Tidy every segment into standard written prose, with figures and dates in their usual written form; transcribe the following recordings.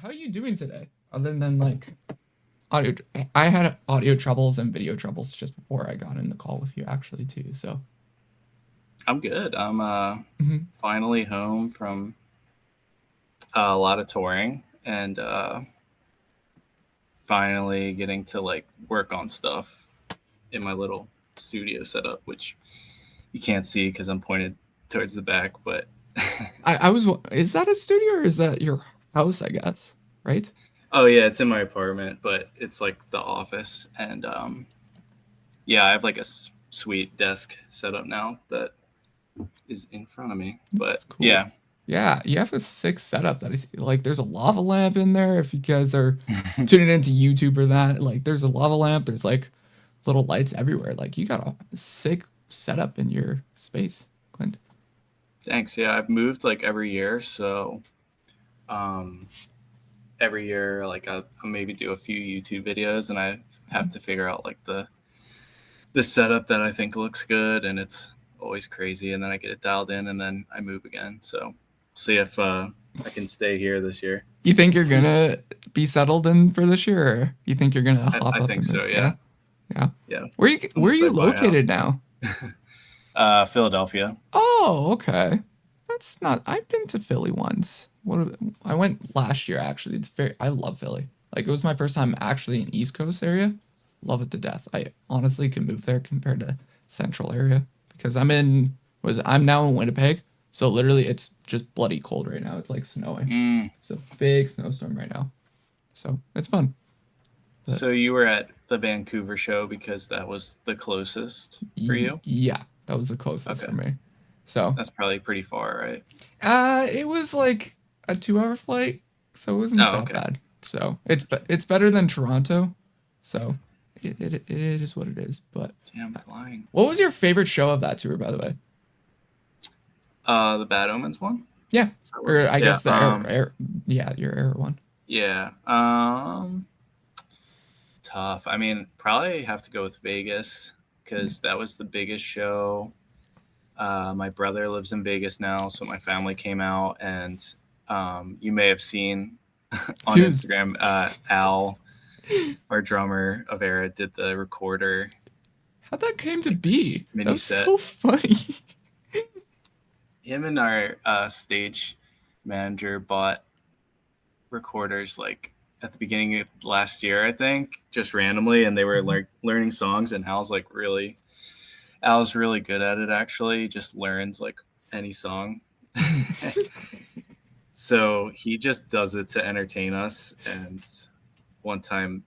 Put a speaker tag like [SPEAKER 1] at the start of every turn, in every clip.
[SPEAKER 1] how are you doing today? Other than like audio, I had audio troubles and video troubles just before I got in the call with you actually too. So
[SPEAKER 2] I'm good. I'm
[SPEAKER 1] mhm.
[SPEAKER 2] finally home from a lot of touring and finally getting to like work on stuff in my little studio setup, which you can't see because I'm pointed towards the back. But
[SPEAKER 1] I was. Is that a studio or is that your house? I guess right.
[SPEAKER 2] oh yeah, it's in my apartment, but it's like the office, and yeah, I have like a sweet desk set up now that is in front of me.
[SPEAKER 1] This
[SPEAKER 2] But
[SPEAKER 1] is cool.
[SPEAKER 2] yeah,
[SPEAKER 1] Yeah, you have a sick setup that is like there's a lava lamp in there if you guys are tuning into YouTube or that. Like there's a lava lamp, there's like little lights everywhere. Like you got a sick setup in your space, Clint.
[SPEAKER 2] thanks. Yeah, I've moved like every year, so um, every year like I'll maybe do a few YouTube videos, and I have to figure out like the setup that I think looks good, and it's always crazy, and then I get it dialed in, and then I move again. So see if I can stay here this year.
[SPEAKER 1] You think you're gonna be settled in for this year, or you think you're gonna
[SPEAKER 2] I
[SPEAKER 1] hop up
[SPEAKER 2] think
[SPEAKER 1] and move?
[SPEAKER 2] so.
[SPEAKER 1] Yeah,
[SPEAKER 2] Yeah,
[SPEAKER 1] yeah.
[SPEAKER 2] yeah.
[SPEAKER 1] Where are
[SPEAKER 2] Unless I
[SPEAKER 1] you
[SPEAKER 2] buy a house.
[SPEAKER 1] located now?
[SPEAKER 2] Philadelphia.
[SPEAKER 1] Oh, okay. That's not. I've been to Philly once. I went last year actually. It's very. I love Philly. Like it was my first time actually in East Coast area. Love it to death. I honestly could move there compared to Central area because I'm now in Winnipeg. So literally it's just bloody cold right now. It's like snowing.
[SPEAKER 2] Mm.
[SPEAKER 1] It's a big snowstorm right now. So it's fun. But
[SPEAKER 2] So you were at the Vancouver show because that was the closest for you.
[SPEAKER 1] yeah, that was the closest
[SPEAKER 2] Okay,
[SPEAKER 1] for me. So
[SPEAKER 2] that's probably pretty far, right?
[SPEAKER 1] it was like a 2 hour flight, so it wasn't
[SPEAKER 2] Oh,
[SPEAKER 1] that
[SPEAKER 2] okay.
[SPEAKER 1] bad. So it's better than Toronto. So it is what it is. But
[SPEAKER 2] Damn, flying.
[SPEAKER 1] what was your favorite show of that tour, by the way?
[SPEAKER 2] The Bad Omens one.
[SPEAKER 1] Yeah,
[SPEAKER 2] Does that work?
[SPEAKER 1] or I
[SPEAKER 2] Yeah.
[SPEAKER 1] guess the air yeah, your air one.
[SPEAKER 2] Yeah. Tough. I mean, probably have to go with Vegas
[SPEAKER 1] Yeah.
[SPEAKER 2] because that was the biggest show. My brother lives in Vegas now, so my family came out, and you may have seen on
[SPEAKER 1] Dude,
[SPEAKER 2] Instagram, Al, our drummer of Erra, did the recorder,
[SPEAKER 1] how that came to
[SPEAKER 2] like this
[SPEAKER 1] be? That
[SPEAKER 2] mini
[SPEAKER 1] was
[SPEAKER 2] set.
[SPEAKER 1] so funny.
[SPEAKER 2] Him and our stage manager bought recorders like at the beginning of last year, I think, just randomly, and they were like learning songs. And Al's really good at it. Actually, just learns like any song. So he just does it to entertain us. And one time,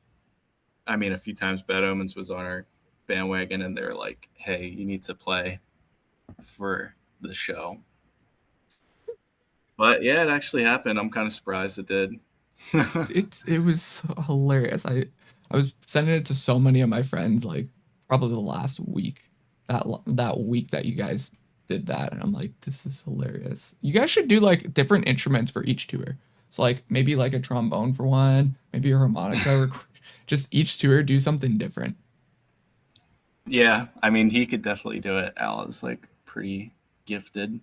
[SPEAKER 2] I mean, a few times, Bad Omens was on our bandwagon, and they were like, "Hey, you need to play for the show." But yeah, it actually happened. I'm kind of surprised it did.
[SPEAKER 1] It was so hilarious. I was sending it to so many of my friends like probably the last week. That week that you guys did that and I'm like this is hilarious. You guys should do like different instruments for each tour. So like maybe like a trombone for one, maybe a harmonica just each tour do something different.
[SPEAKER 2] Yeah, I mean, he could definitely do it. Al is like pretty gifted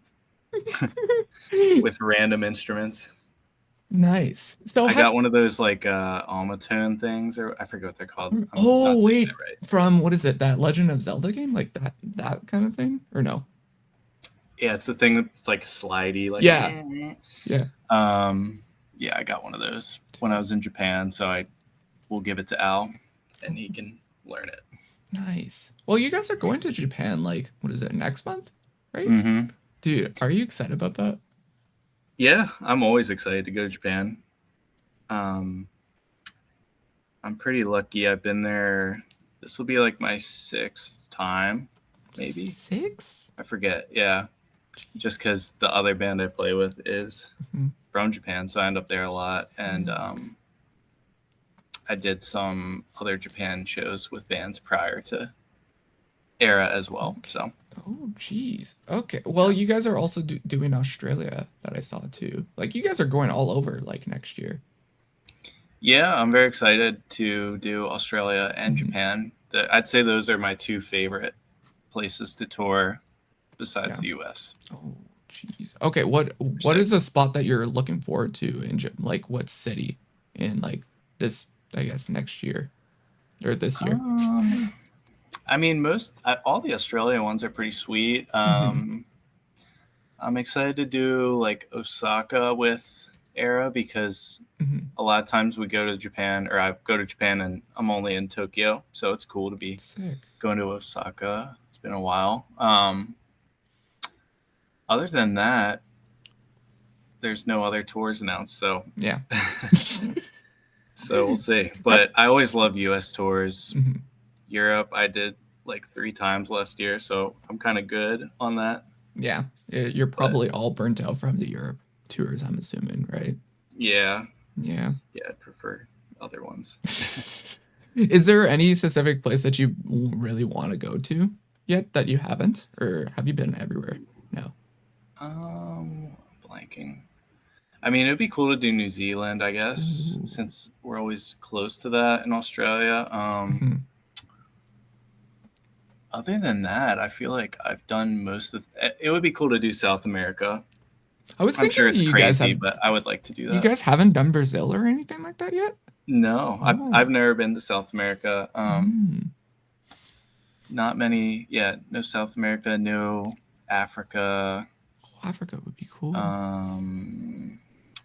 [SPEAKER 2] with random instruments.
[SPEAKER 1] Nice. So
[SPEAKER 2] I
[SPEAKER 1] have
[SPEAKER 2] got one of those like Almatone things, or I forget what they're called. I'm
[SPEAKER 1] oh
[SPEAKER 2] not saying
[SPEAKER 1] wait,
[SPEAKER 2] it right.
[SPEAKER 1] from what is it? That Legend of Zelda game? Like that kind of thing? Or no?
[SPEAKER 2] Yeah, it's the thing that's like slidey, like.
[SPEAKER 1] Yeah. Yeah.
[SPEAKER 2] Um, yeah, I got one of those when I was in Japan, so I will give it to Al, and he can learn it.
[SPEAKER 1] Nice. Well, you guys are going to Japan like what is it, next month? Right?
[SPEAKER 2] Mm-hmm.
[SPEAKER 1] Dude, are you excited about that?
[SPEAKER 2] Yeah, I'm always excited to go to Japan. Um, I'm pretty lucky. I've been there. This will be like my sixth time, maybe.
[SPEAKER 1] 6?
[SPEAKER 2] I forget. Yeah, just because the other band I play with is
[SPEAKER 1] Mhm.
[SPEAKER 2] from Japan, so I end up there a lot. And
[SPEAKER 1] Sick.
[SPEAKER 2] I did some other Japan shows with bands prior to Era as well.
[SPEAKER 1] Okay.
[SPEAKER 2] So
[SPEAKER 1] Oh, geez. Okay. Well,
[SPEAKER 2] yeah,
[SPEAKER 1] you guys are also doing Australia that I saw too. Like you guys are going all over like next year.
[SPEAKER 2] yeah, I'm very excited to do Australia and
[SPEAKER 1] Mhm.
[SPEAKER 2] Japan. I'd say those are my two favorite places to tour besides
[SPEAKER 1] Yeah.
[SPEAKER 2] the U.S.
[SPEAKER 1] Oh, Jeez. Okay, what
[SPEAKER 2] Sick.
[SPEAKER 1] is a spot that you're looking forward to in like what city in like this I guess next year or this year?
[SPEAKER 2] Um, I mean, all the Australia ones are pretty sweet.
[SPEAKER 1] Hmm.
[SPEAKER 2] I'm excited to do like Osaka with Erra because
[SPEAKER 1] Hmm.
[SPEAKER 2] a lot of times we go to Japan, or I go to Japan and I'm only in Tokyo, so it's cool to be
[SPEAKER 1] Sick.
[SPEAKER 2] going to Osaka. It's been a while. Other than that, there's no other tours announced, so
[SPEAKER 1] Yeah.
[SPEAKER 2] so we'll see.
[SPEAKER 1] Have,
[SPEAKER 2] But I always love U.S. tours.
[SPEAKER 1] mhm.
[SPEAKER 2] Europe, I did like 3 times last year, so I'm kind of good on that.
[SPEAKER 1] Yeah. You're
[SPEAKER 2] But
[SPEAKER 1] probably all burnt out from the Europe tours, I'm assuming, right?
[SPEAKER 2] yeah,
[SPEAKER 1] Yeah.
[SPEAKER 2] yeah, I'd prefer other ones.
[SPEAKER 1] Is there any specific place that you really want to go to yet that you haven't, or have you been everywhere? No.
[SPEAKER 2] Blanking. I mean, it'd be cool to do New Zealand, I guess,
[SPEAKER 1] Ooh.
[SPEAKER 2] since we're always close to that in Australia.
[SPEAKER 1] Mhm.
[SPEAKER 2] Other than that, I feel like I've done most of. It would be cool to do South America.
[SPEAKER 1] I was
[SPEAKER 2] I'm
[SPEAKER 1] thinking
[SPEAKER 2] sure it's crazy, but I would like to do
[SPEAKER 1] you
[SPEAKER 2] that.
[SPEAKER 1] guys haven't done Brazil or anything like that yet?
[SPEAKER 2] No, I've
[SPEAKER 1] Oh.
[SPEAKER 2] never been to South America.
[SPEAKER 1] Mm.
[SPEAKER 2] Not many. Yeah, no South America, no Africa.
[SPEAKER 1] Oh, Africa would be cool.
[SPEAKER 2] Um,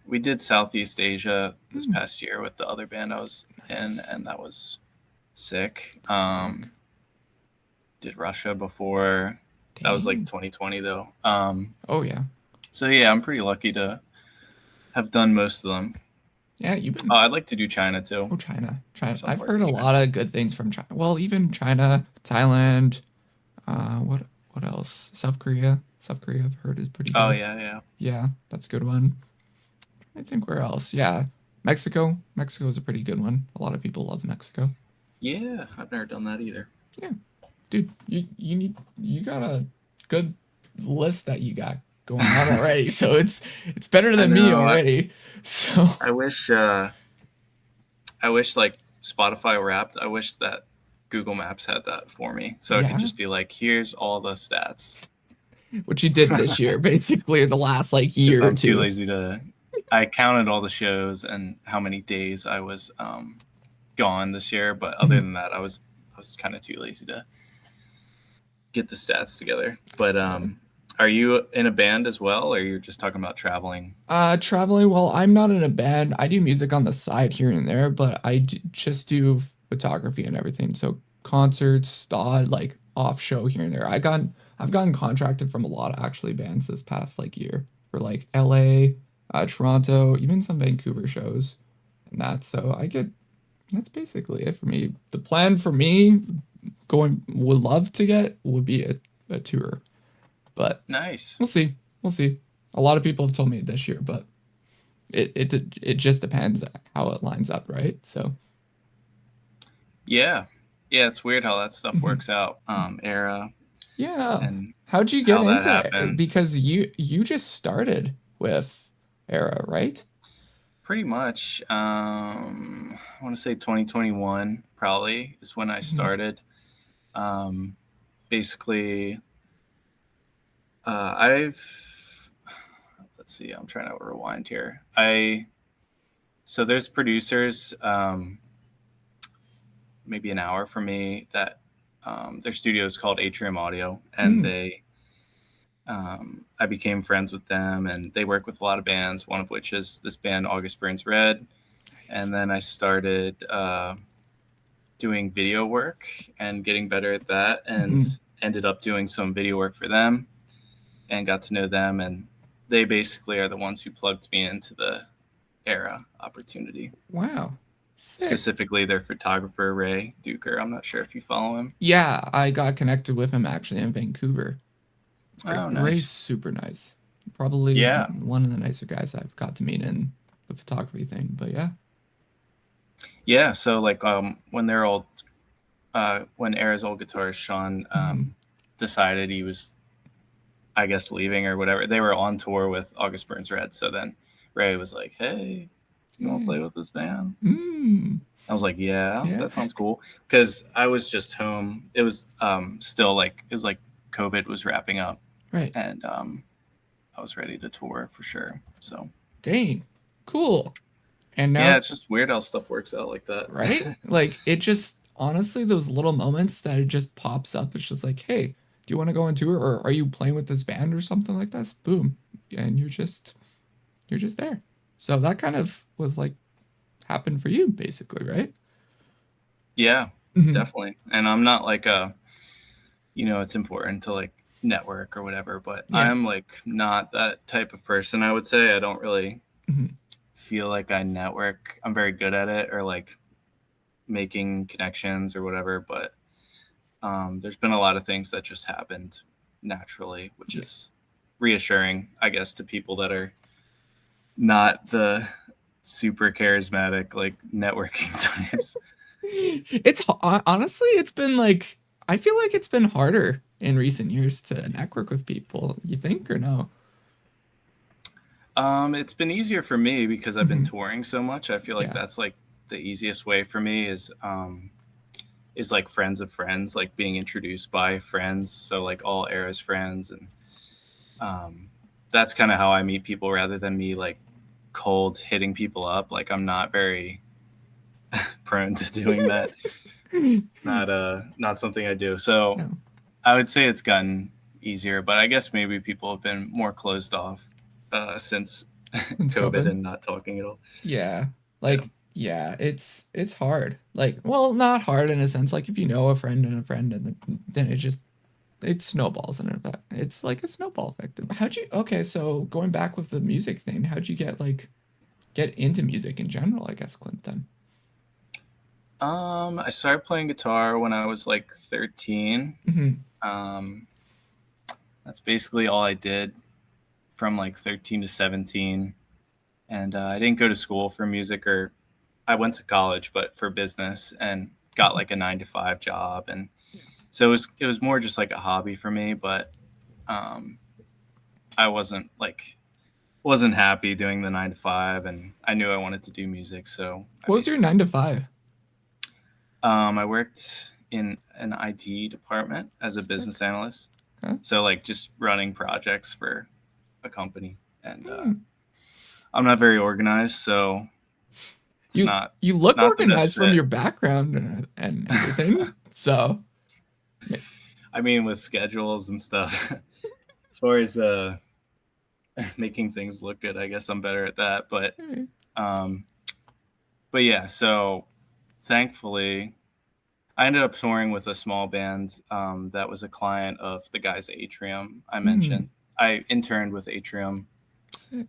[SPEAKER 2] we did Southeast Asia this
[SPEAKER 1] Mm.
[SPEAKER 2] past year with the other band I was in,
[SPEAKER 1] Nice.
[SPEAKER 2] and that was sick.
[SPEAKER 1] Sick.
[SPEAKER 2] Did Russia before. That was like
[SPEAKER 1] Dang.
[SPEAKER 2] 2020 though.
[SPEAKER 1] Oh yeah.
[SPEAKER 2] So yeah, I'm pretty lucky to have done most of them.
[SPEAKER 1] Yeah, you've
[SPEAKER 2] Oh,
[SPEAKER 1] been.
[SPEAKER 2] I'd like to do China too,
[SPEAKER 1] Oh, China.
[SPEAKER 2] or
[SPEAKER 1] China.
[SPEAKER 2] some
[SPEAKER 1] I've
[SPEAKER 2] parts
[SPEAKER 1] heard
[SPEAKER 2] of
[SPEAKER 1] a
[SPEAKER 2] China.
[SPEAKER 1] lot of good things from China. Well, even China, Thailand. What else? South Korea. South Korea I've heard is pretty
[SPEAKER 2] Oh
[SPEAKER 1] good.
[SPEAKER 2] yeah, yeah,
[SPEAKER 1] Yeah, that's a good one. I think where else? Yeah, Mexico. Mexico is a pretty good one. A lot of people love Mexico.
[SPEAKER 2] yeah. I've never done that either.
[SPEAKER 1] Yeah, dude, you got a good list that you got going on already. So it's better
[SPEAKER 2] I
[SPEAKER 1] than me
[SPEAKER 2] know.
[SPEAKER 1] already. So
[SPEAKER 2] I wish. I wish like Spotify Wrapped. I wish that Google Maps had that for me, so it could
[SPEAKER 1] yeah,
[SPEAKER 2] just be like, here's all the stats.
[SPEAKER 1] what you did this year, basically in the last like
[SPEAKER 2] Because
[SPEAKER 1] year or
[SPEAKER 2] I'm too
[SPEAKER 1] two.
[SPEAKER 2] lazy to. I counted all the shows and how many days I was gone this year, but other
[SPEAKER 1] Mhm.
[SPEAKER 2] than that, I was kind of too lazy to get the stats together.
[SPEAKER 1] That's
[SPEAKER 2] But
[SPEAKER 1] fair.
[SPEAKER 2] are you in a band as well, or you're just talking about traveling?
[SPEAKER 1] Traveling. Well, I'm not in a band. I do music on the side here and there, but just do photography and everything. So concerts, the odd like off show here and there. I've gotten contracted from a lot of actually bands this past like year for like LA, Toronto, even some Vancouver shows and that. So that's basically it for me. The plan for me going would love to get would be a tour, but
[SPEAKER 2] Nice.
[SPEAKER 1] we'll see. We'll see. A lot of people have told me this year, but it just depends how it lines up, right? So,
[SPEAKER 2] Yeah, yeah. It's weird how that stuff
[SPEAKER 1] mhm.
[SPEAKER 2] works out. Era
[SPEAKER 1] Yeah.
[SPEAKER 2] and
[SPEAKER 1] How'd you get
[SPEAKER 2] how that
[SPEAKER 1] into it?
[SPEAKER 2] happens.
[SPEAKER 1] Because you just started with Era, right?
[SPEAKER 2] Pretty much. I want to say 2021 probably is when I
[SPEAKER 1] Mhm.
[SPEAKER 2] started. Um, Basically, I've let's see. I'm trying to rewind here. I So there's producers, maybe an hour from me that their studio is called Atrium Audio, and
[SPEAKER 1] Mm,
[SPEAKER 2] I became friends with them, and they work with a lot of bands. One of which is this band August Burns Red,
[SPEAKER 1] nice.
[SPEAKER 2] and then I started doing video work and getting better at that, and
[SPEAKER 1] Mhm.
[SPEAKER 2] ended up doing some video work for them, and got to know them, and they basically are the ones who plugged me into the Era opportunity.
[SPEAKER 1] Wow. Sick.
[SPEAKER 2] Specifically their photographer Ray Duker. I'm not sure if you follow him.
[SPEAKER 1] Yeah, I got connected with him actually in Vancouver.
[SPEAKER 2] Oh,
[SPEAKER 1] Ray's
[SPEAKER 2] nice.
[SPEAKER 1] super nice. Probably
[SPEAKER 2] Yeah,
[SPEAKER 1] one of the nicer guys I've got to meet in the photography thing. But yeah.
[SPEAKER 2] yeah. So like when Era's old guitarist Sean
[SPEAKER 1] Mhm.
[SPEAKER 2] decided he was, I guess, leaving or whatever. They were on tour with August Burns Red. So then Ray was like, "Hey, you want to
[SPEAKER 1] Yeah.
[SPEAKER 2] play with this band?"
[SPEAKER 1] Mm.
[SPEAKER 2] I was like, "Yeah,
[SPEAKER 1] Yeah.
[SPEAKER 2] that sounds cool." Because I was just home. It was still like it was like COVID was wrapping up,
[SPEAKER 1] Right.
[SPEAKER 2] and I was ready to tour for sure. So
[SPEAKER 1] Dang, cool. And
[SPEAKER 2] yeah,
[SPEAKER 1] now,
[SPEAKER 2] it's just weird how stuff works out like that.
[SPEAKER 1] right? Like it just honestly, those little moments that it just pops up. It's just like, hey, do you want to go on tour, or are you playing with this band or something like this? Boom, and you're just there. So that kind of was like happened for you, basically, right?
[SPEAKER 2] Yeah,
[SPEAKER 1] Hmm.
[SPEAKER 2] definitely. And I'm not like a, it's important to like network or whatever, but
[SPEAKER 1] Yeah.
[SPEAKER 2] I'm like not that type of person. I would say I don't really
[SPEAKER 1] Hmm.
[SPEAKER 2] feel like I network. I'm very good at it or like making connections or whatever, but there's been a lot of things that just happened naturally, which
[SPEAKER 1] Yeah.
[SPEAKER 2] is reassuring, I guess, to people that are not the super charismatic like networking types.
[SPEAKER 1] Honestly, it's been like I feel like it's been harder in recent years to network with people. You think or no?
[SPEAKER 2] It's been easier for me because I've been
[SPEAKER 1] Hmm.
[SPEAKER 2] touring so much. I feel like
[SPEAKER 1] Yeah.
[SPEAKER 2] that's like the easiest way for me is like friends of friends, like being introduced by friends. So like all Erra's friends, and um, that's kind of how I meet people rather than me like cold hitting people up. Like I'm not very prone to doing that. It's not something I do. So
[SPEAKER 1] No,
[SPEAKER 2] I would say it's gotten easier, but I guess maybe people have been more closed off since
[SPEAKER 1] since
[SPEAKER 2] COVID
[SPEAKER 1] COVID.
[SPEAKER 2] and not talking at all.
[SPEAKER 1] Yeah.
[SPEAKER 2] Yeah.
[SPEAKER 1] Like, yeah, it's hard. Like, well, not hard in a sense. Like if you know a friend and then it snowballs in effect. It's like a snowball effect. How'd you okay, so going back with the music thing, how'd you get into music in general, I guess, Clint, then?
[SPEAKER 2] I started playing guitar when I was like 13.
[SPEAKER 1] Hmm.
[SPEAKER 2] Um, that's basically all I did from like 13 to 17. And I didn't go to school for music, or I went to college, but for business, and got like a 9 to 5 job. And
[SPEAKER 1] Yeah.
[SPEAKER 2] so it was more just like a hobby for me, but um, I wasn't happy doing the 9 to 5, and I knew I wanted to do music. So I
[SPEAKER 1] What was your
[SPEAKER 2] basically
[SPEAKER 1] 9 to 5?
[SPEAKER 2] I worked in an IT department as a business
[SPEAKER 1] Sick.
[SPEAKER 2] analyst.
[SPEAKER 1] Okay.
[SPEAKER 2] So like just running projects for a company, and
[SPEAKER 1] Hmm.
[SPEAKER 2] I'm not very organized, so it's
[SPEAKER 1] You
[SPEAKER 2] not
[SPEAKER 1] you look
[SPEAKER 2] not the best
[SPEAKER 1] organized from
[SPEAKER 2] fit.
[SPEAKER 1] your background and everything. So,
[SPEAKER 2] I mean, with schedules and stuff, as far as making things look good, I guess I'm better at that. Um, but yeah, so thankfully, I ended up touring with a small band that was a client of the guys at Atrium I
[SPEAKER 1] mm,
[SPEAKER 2] mentioned. I interned with Atrium
[SPEAKER 1] sick.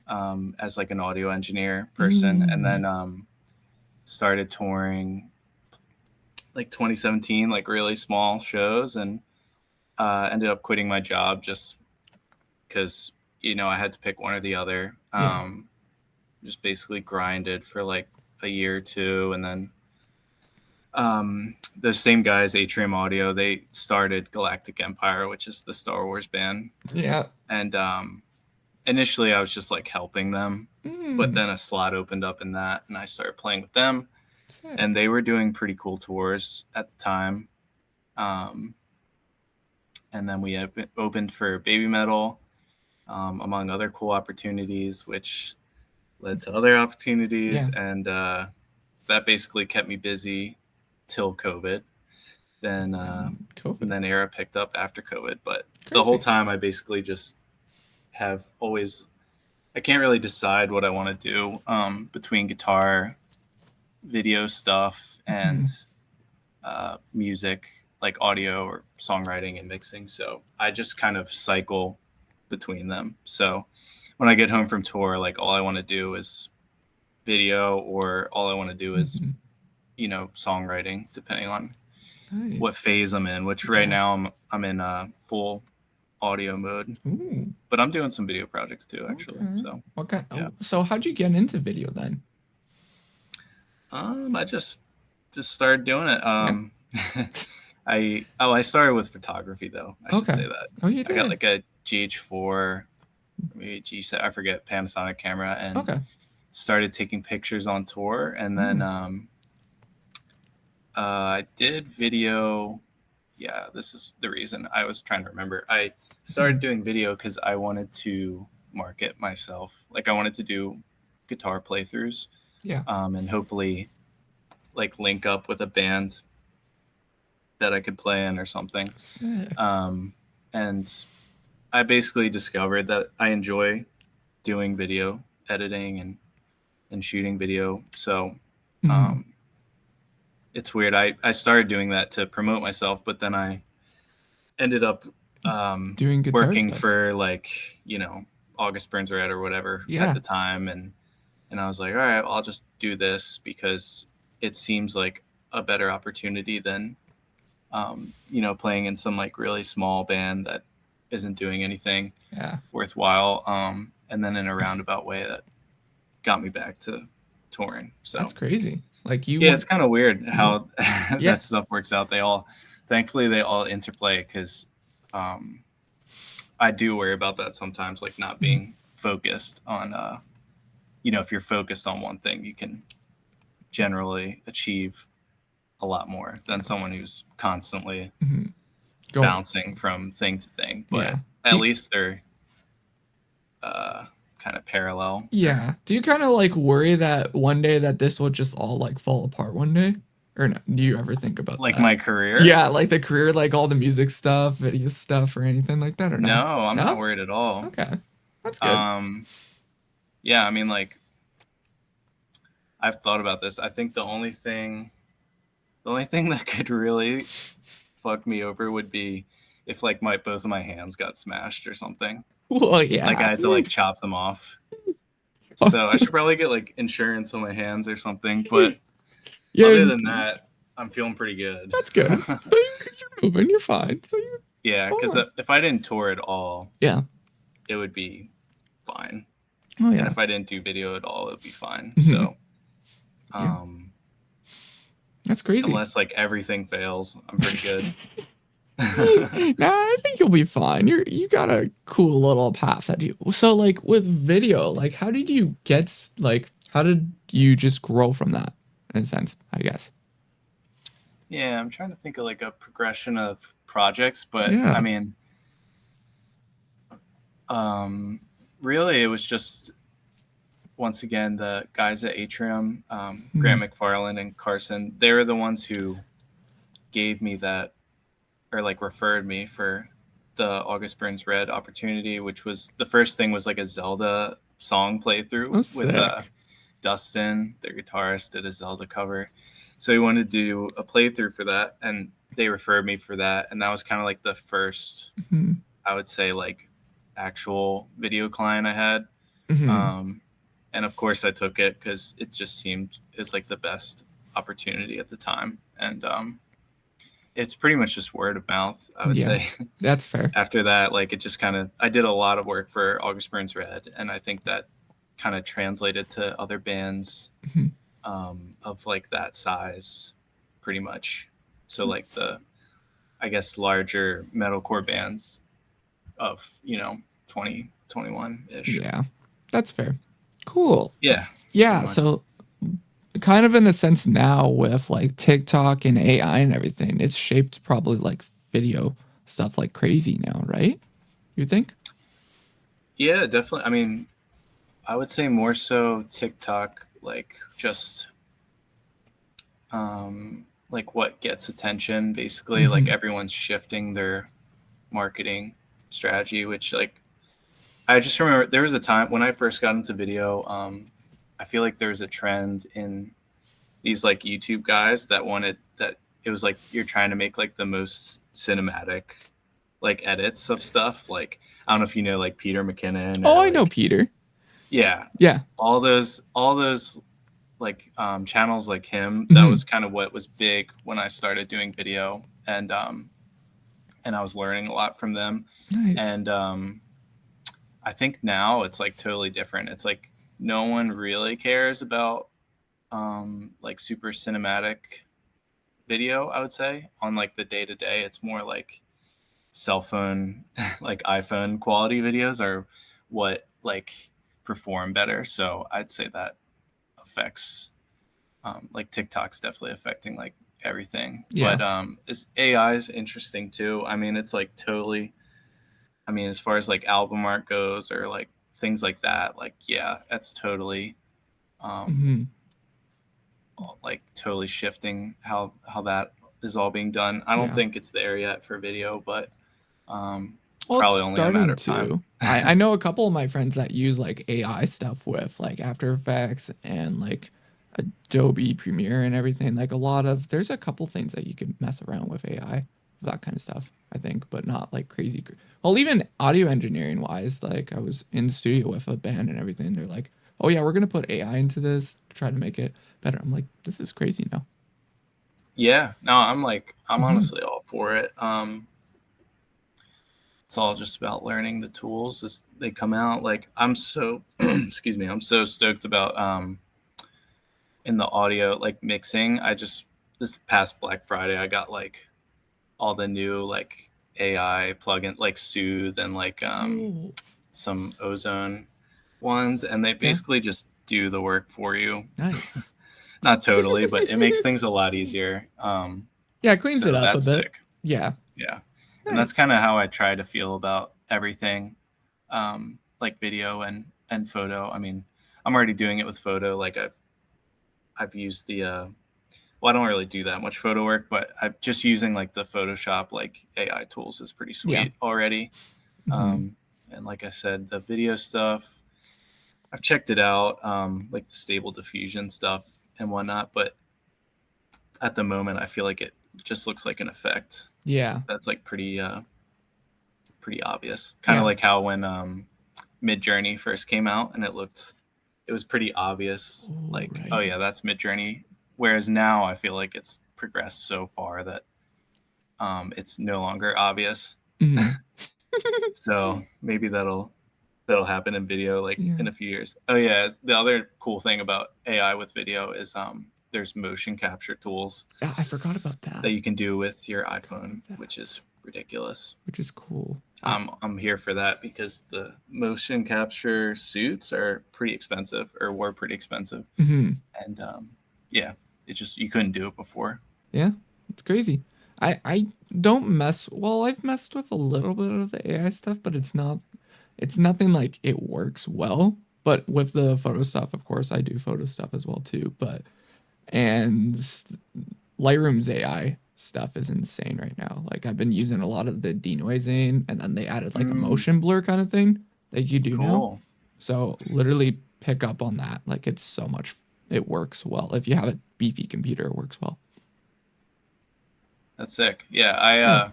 [SPEAKER 2] as like an audio engineer person, and then
[SPEAKER 1] Mm,
[SPEAKER 2] started touring like 2017, like really small shows, and ended up quitting my job just because I had to pick one or the other.
[SPEAKER 1] yeah.
[SPEAKER 2] Just basically grinded for like a year or two, and then those same guys, Atrium Audio, they started Galactic Empire, which is the Star Wars band.
[SPEAKER 1] Yeah.
[SPEAKER 2] And initially, I was just like helping them, but
[SPEAKER 1] Mm,
[SPEAKER 2] then a slot opened up in that, and I started playing with them. And
[SPEAKER 1] sick.
[SPEAKER 2] they were doing pretty cool tours at the time. Um, and then we opened for Baby Metal, among other cool opportunities, which led to other opportunities,
[SPEAKER 1] Yeah.
[SPEAKER 2] and that basically kept me busy till COVID. Then and
[SPEAKER 1] COVID.
[SPEAKER 2] then Erra picked up after COVID, but the whole
[SPEAKER 1] Crazy.
[SPEAKER 2] time I basically just have always I can't really decide what I want to do between guitar, video stuff, and
[SPEAKER 1] Hmm.
[SPEAKER 2] music, like audio or songwriting and mixing. So I just kind of cycle between them. So when I get home from tour, like all I want to do is video, or all I want to do is
[SPEAKER 1] Hmm.
[SPEAKER 2] songwriting, depending on what
[SPEAKER 1] Nice.
[SPEAKER 2] phase I'm in. Which right
[SPEAKER 1] Yeah.
[SPEAKER 2] now I'm in full audio mode,
[SPEAKER 1] Ooh.
[SPEAKER 2] but I'm doing some video projects too, actually.
[SPEAKER 1] Okay.
[SPEAKER 2] So
[SPEAKER 1] Okay.
[SPEAKER 2] yeah,
[SPEAKER 1] So how'd you get into video then?
[SPEAKER 2] I just started doing it.
[SPEAKER 1] Yeah.
[SPEAKER 2] I started with photography though. I should
[SPEAKER 1] Okay.
[SPEAKER 2] say that
[SPEAKER 1] Oh, you
[SPEAKER 2] I got
[SPEAKER 1] did.
[SPEAKER 2] like a GH4, or maybe a G7, I forget, Panasonic camera, and
[SPEAKER 1] Okay.
[SPEAKER 2] started taking pictures on tour, and then
[SPEAKER 1] Mm.
[SPEAKER 2] I did video. Yeah, this is the reason I was trying to remember. I started
[SPEAKER 1] Hmm.
[SPEAKER 2] doing video because I wanted to market myself. Like I wanted to do guitar playthroughs,
[SPEAKER 1] Yeah.
[SPEAKER 2] and hopefully like link up with a band that I could play in or something.
[SPEAKER 1] Sick.
[SPEAKER 2] And I basically discovered that I enjoy doing video editing and shooting video. So
[SPEAKER 1] Mhm.
[SPEAKER 2] um, it's weird. I started doing that to promote myself, but then I ended up
[SPEAKER 1] Doing guitar
[SPEAKER 2] working
[SPEAKER 1] stuff.
[SPEAKER 2] for like, August Burns Red or whatever at
[SPEAKER 1] Yeah.
[SPEAKER 2] the time. And I was like, all right, well, I'll just do this because it seems like a better opportunity than, playing in some like really small band that isn't doing anything
[SPEAKER 1] Yeah.
[SPEAKER 2] worthwhile. And then in a roundabout way that got me back to touring. So
[SPEAKER 1] That's crazy. Like you
[SPEAKER 2] yeah,
[SPEAKER 1] went.
[SPEAKER 2] it's kind of weird
[SPEAKER 1] You went.
[SPEAKER 2] how
[SPEAKER 1] Yeah.
[SPEAKER 2] that stuff works out. Thankfully they all interplay because um, I do worry about that sometimes, like not
[SPEAKER 1] Mhm.
[SPEAKER 2] being focused on, if you're focused on one thing, you can generally achieve a lot more than someone who's constantly
[SPEAKER 1] Mhm. Going.
[SPEAKER 2] bouncing from thing to thing. But
[SPEAKER 1] Yeah.
[SPEAKER 2] at least they're uh, kind of parallel.
[SPEAKER 1] Yeah. Do you kind of like worry that one day that this will just all like fall apart one day? Or no, do you ever think about
[SPEAKER 2] Like
[SPEAKER 1] that?
[SPEAKER 2] my career?
[SPEAKER 1] Yeah, like the career, like all the music stuff, video stuff, or anything like that, or no?
[SPEAKER 2] No, I'm not
[SPEAKER 1] No?
[SPEAKER 2] worried at all.
[SPEAKER 1] Okay. That's good.
[SPEAKER 2] Um, yeah, I mean, like I've thought about this. I think the only thing that could really fuck me over would be if like my both of my hands got smashed or something.
[SPEAKER 1] Well,
[SPEAKER 2] Like I
[SPEAKER 1] yeah.
[SPEAKER 2] had to like chop them off. So I should probably get like insurance on my hands or something. But
[SPEAKER 1] Yeah,
[SPEAKER 2] other than that, I'm feeling pretty good.
[SPEAKER 1] that's good. So you're moving, you're fine. So you're
[SPEAKER 2] Yeah, because
[SPEAKER 1] fine.
[SPEAKER 2] if I didn't tour at all,
[SPEAKER 1] Yeah.
[SPEAKER 2] it would be fine.
[SPEAKER 1] Oh,
[SPEAKER 2] And
[SPEAKER 1] yeah.
[SPEAKER 2] if I didn't do video at all, it would be fine.
[SPEAKER 1] Mhm.
[SPEAKER 2] So
[SPEAKER 1] Yeah.
[SPEAKER 2] um,
[SPEAKER 1] That's crazy.
[SPEAKER 2] unless like everything fails, I'm pretty good.
[SPEAKER 1] Nah, I think you'll be fine. You got a cool little path that you. So like with video, like how did you get like how did you just grow from that in a sense, I guess.
[SPEAKER 2] Yeah, I'm trying to think of like a progression of projects, but I
[SPEAKER 1] Yeah.
[SPEAKER 2] mean, um, really, it was just once again the guys at Atrium,
[SPEAKER 1] Mhm.
[SPEAKER 2] Grant McFarland and Carson. They were the ones who gave me that, or like referred me for the August Burns Red opportunity, which was the first thing was like a Zelda song playthrough
[SPEAKER 1] Oh,
[SPEAKER 2] with
[SPEAKER 1] sick.
[SPEAKER 2] Dustin, their guitarist, did a Zelda cover. So he wanted to do a playthrough for that, and they referred me for that, and that was kind of like the first,
[SPEAKER 1] Mhm.
[SPEAKER 2] I would say, like actual video client I had.
[SPEAKER 1] Mhm.
[SPEAKER 2] Um, and of course, I took it because it just seemed it was like the best opportunity at the time, and it's pretty much just word of mouth, I would
[SPEAKER 1] Yeah.
[SPEAKER 2] say.
[SPEAKER 1] That's fair.
[SPEAKER 2] After that, like it just kind of, I did a lot of work for August Burns Red, and I think that kind of translated to other bands
[SPEAKER 1] Mhm.
[SPEAKER 2] of like that size, pretty much. So like the, I guess, larger metalcore bands of 2021 ish.
[SPEAKER 1] Yeah. That's fair. Cool.
[SPEAKER 2] Yeah, pretty
[SPEAKER 1] Yeah,
[SPEAKER 2] much.
[SPEAKER 1] so kind of in a sense now with like TikTok and AI and everything, it's shaped probably like video stuff like crazy now, right? You think?
[SPEAKER 2] Yeah, definitely. I mean, I would say more so TikTok, like just like what gets attention. Basically, like
[SPEAKER 1] Hmm.
[SPEAKER 2] everyone's shifting their marketing strategy, which like I just remember there was a time when I first got into video. I feel like there was a trend in these like YouTube guys that wanted that it was like you're trying to make like the most cinematic like edits of stuff. Like I don't know if you know like Peter McKinnon
[SPEAKER 1] Oh,
[SPEAKER 2] or
[SPEAKER 1] I know
[SPEAKER 2] like
[SPEAKER 1] Peter.
[SPEAKER 2] yeah,
[SPEAKER 1] Yeah.
[SPEAKER 2] all those like channels like him. That
[SPEAKER 1] Hmm.
[SPEAKER 2] was kind of what was big when I started doing video, and I was learning a lot from them.
[SPEAKER 1] Nice.
[SPEAKER 2] And I think now it's like totally different. It's like no one really cares about like super cinematic video, I would say, on like the day to day. It's more like cell phone, like iPhone quality videos are what like perform better. So I'd say that affects like TikTok's definitely affecting like everything.
[SPEAKER 1] Yeah.
[SPEAKER 2] But is AI is interesting too. I mean, it's like totally. I mean, as far as like album art goes, or like things like that. Like, yeah, that's totally um,
[SPEAKER 1] Hmm.
[SPEAKER 2] like totally shifting how that is all being done. I don't
[SPEAKER 1] Yeah.
[SPEAKER 2] think it's there yet for video, but
[SPEAKER 1] Well, it's
[SPEAKER 2] probably only a matter
[SPEAKER 1] starting
[SPEAKER 2] of time.
[SPEAKER 1] to. I know a couple of my friends that use like AI stuff with like After Effects and like Adobe Premiere and everything. Like a lot of there's a couple things that you can mess around with AI, that kind of stuff, I think, but not like crazy. Well, even audio engineering wise, like I was in studio with a band and everything. They're like, "Oh yeah, we're gonna put AI into this to try to make it better." I'm like, "This is crazy now."
[SPEAKER 2] Yeah, no, I'm
[SPEAKER 1] Hmm.
[SPEAKER 2] honestly all for it. It's all just about learning the tools as they come out. Like, I'm so excuse me, I'm so stoked about in the audio like mixing. I just this past Black Friday I got like all the new like AI plugin like Soothe and like
[SPEAKER 1] Oh,
[SPEAKER 2] some Ozone ones, and they
[SPEAKER 1] yeah,
[SPEAKER 2] basically just do the work for you.
[SPEAKER 1] nice.
[SPEAKER 2] Not totally, but it makes things a lot easier.
[SPEAKER 1] Yeah, it cleans it
[SPEAKER 2] So
[SPEAKER 1] up a
[SPEAKER 2] that's
[SPEAKER 1] bit.
[SPEAKER 2] sick.
[SPEAKER 1] Yeah,
[SPEAKER 2] Yeah, and that's
[SPEAKER 1] nice.
[SPEAKER 2] kind of how I try to feel about everything, like video and photo. I mean, I'm already doing it with photo. Like I've used the well, I don't really do that much photo work, but I'm just using like the Photoshop like AI tools is pretty
[SPEAKER 1] Yeah.
[SPEAKER 2] sweet already.
[SPEAKER 1] Hmm.
[SPEAKER 2] And like I said, the video stuff, I've checked it out, like the stable diffusion stuff and whatnot. But at the moment, I feel like it just looks like an effect
[SPEAKER 1] Yeah.
[SPEAKER 2] that's like pretty obvious. Kind of
[SPEAKER 1] Yeah.
[SPEAKER 2] like how when Mid Journey first came out, and it was pretty obvious.
[SPEAKER 1] Oh,
[SPEAKER 2] Like, oh
[SPEAKER 1] right.
[SPEAKER 2] yeah, that's Mid Journey. Whereas now, I feel like it's progressed so far that it's no longer obvious.
[SPEAKER 1] Hmm.
[SPEAKER 2] So maybe that'll happen in video like
[SPEAKER 1] Yeah.
[SPEAKER 2] in a few years. Oh yeah, the other cool thing about AI with video is there's motion capture tools
[SPEAKER 1] I forgot about
[SPEAKER 2] that
[SPEAKER 1] that.
[SPEAKER 2] you can do with your
[SPEAKER 1] Forgot
[SPEAKER 2] iPhone,
[SPEAKER 1] about that.
[SPEAKER 2] which is ridiculous.
[SPEAKER 1] Which is cool.
[SPEAKER 2] I'm here for that because the motion capture suits are pretty expensive or were pretty expensive,
[SPEAKER 1] Mhm.
[SPEAKER 2] and yeah, it just you couldn't do it before.
[SPEAKER 1] Yeah. It's crazy. I don't mess. Well, I've messed with a little bit of the AI stuff, but it's nothing like it works well. But with the photo stuff, of course, I do photo stuff as well too. But and Lightroom's AI stuff is insane right now. Like I've been using a lot of the denoising, and then they added like a
[SPEAKER 2] Mm,
[SPEAKER 1] motion blur kind of thing that you do now.
[SPEAKER 2] cool.
[SPEAKER 1] So literally pick up on that. Like it's so much. It works well. If you have a beefy computer, it works well.
[SPEAKER 2] That's sick. Yeah, I
[SPEAKER 1] Yeah.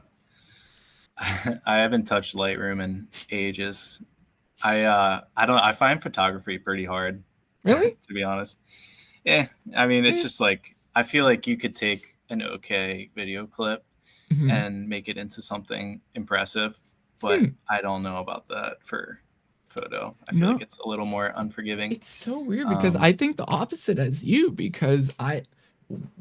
[SPEAKER 2] I haven't touched Lightroom in ages. I don't I find photography pretty hard
[SPEAKER 1] Really?
[SPEAKER 2] to be honest. Yeah, I mean it's
[SPEAKER 1] Eh.
[SPEAKER 2] just like I feel like you could take an okay video clip
[SPEAKER 1] Hmm.
[SPEAKER 2] and make it into something impressive, but
[SPEAKER 1] Hmm.
[SPEAKER 2] I don't know about that for photo. I feel like
[SPEAKER 1] No,
[SPEAKER 2] it's a little more unforgiving.
[SPEAKER 1] it's so weird because
[SPEAKER 2] Um,
[SPEAKER 1] I think the opposite as you because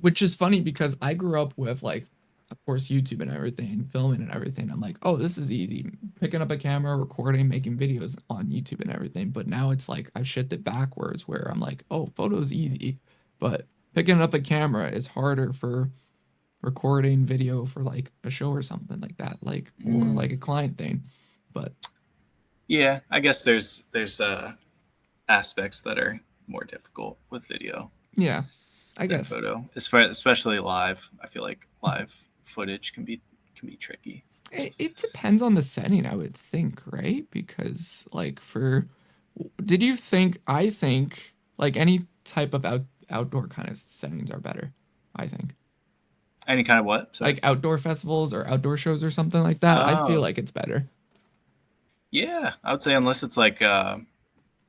[SPEAKER 1] which is funny because I grew up with like, of course, YouTube and everything, filming and everything. I'm like, oh, this is easy. Picking up a camera, recording, making videos on YouTube and everything. But now it's like I've shifted backwards where I'm like, oh, photo's easy, but picking up a camera is harder for recording video for like a show or something like that, like or
[SPEAKER 2] mm,
[SPEAKER 1] like a client thing. But
[SPEAKER 2] yeah, I guess there's aspects that are more difficult with video
[SPEAKER 1] yeah, I
[SPEAKER 2] than
[SPEAKER 1] guess
[SPEAKER 2] photo, especially live. I feel like live footage can be tricky.
[SPEAKER 1] it depends on the setting, I would think, right? Because like for did you think I think like any type of outdoor kind of settings are better, I think.
[SPEAKER 2] Any kind of what? Sorry.
[SPEAKER 1] Like outdoor festivals or outdoor shows or something like that, I feel
[SPEAKER 2] Oh,
[SPEAKER 1] like it's better.
[SPEAKER 2] yeah. I would say unless it's like that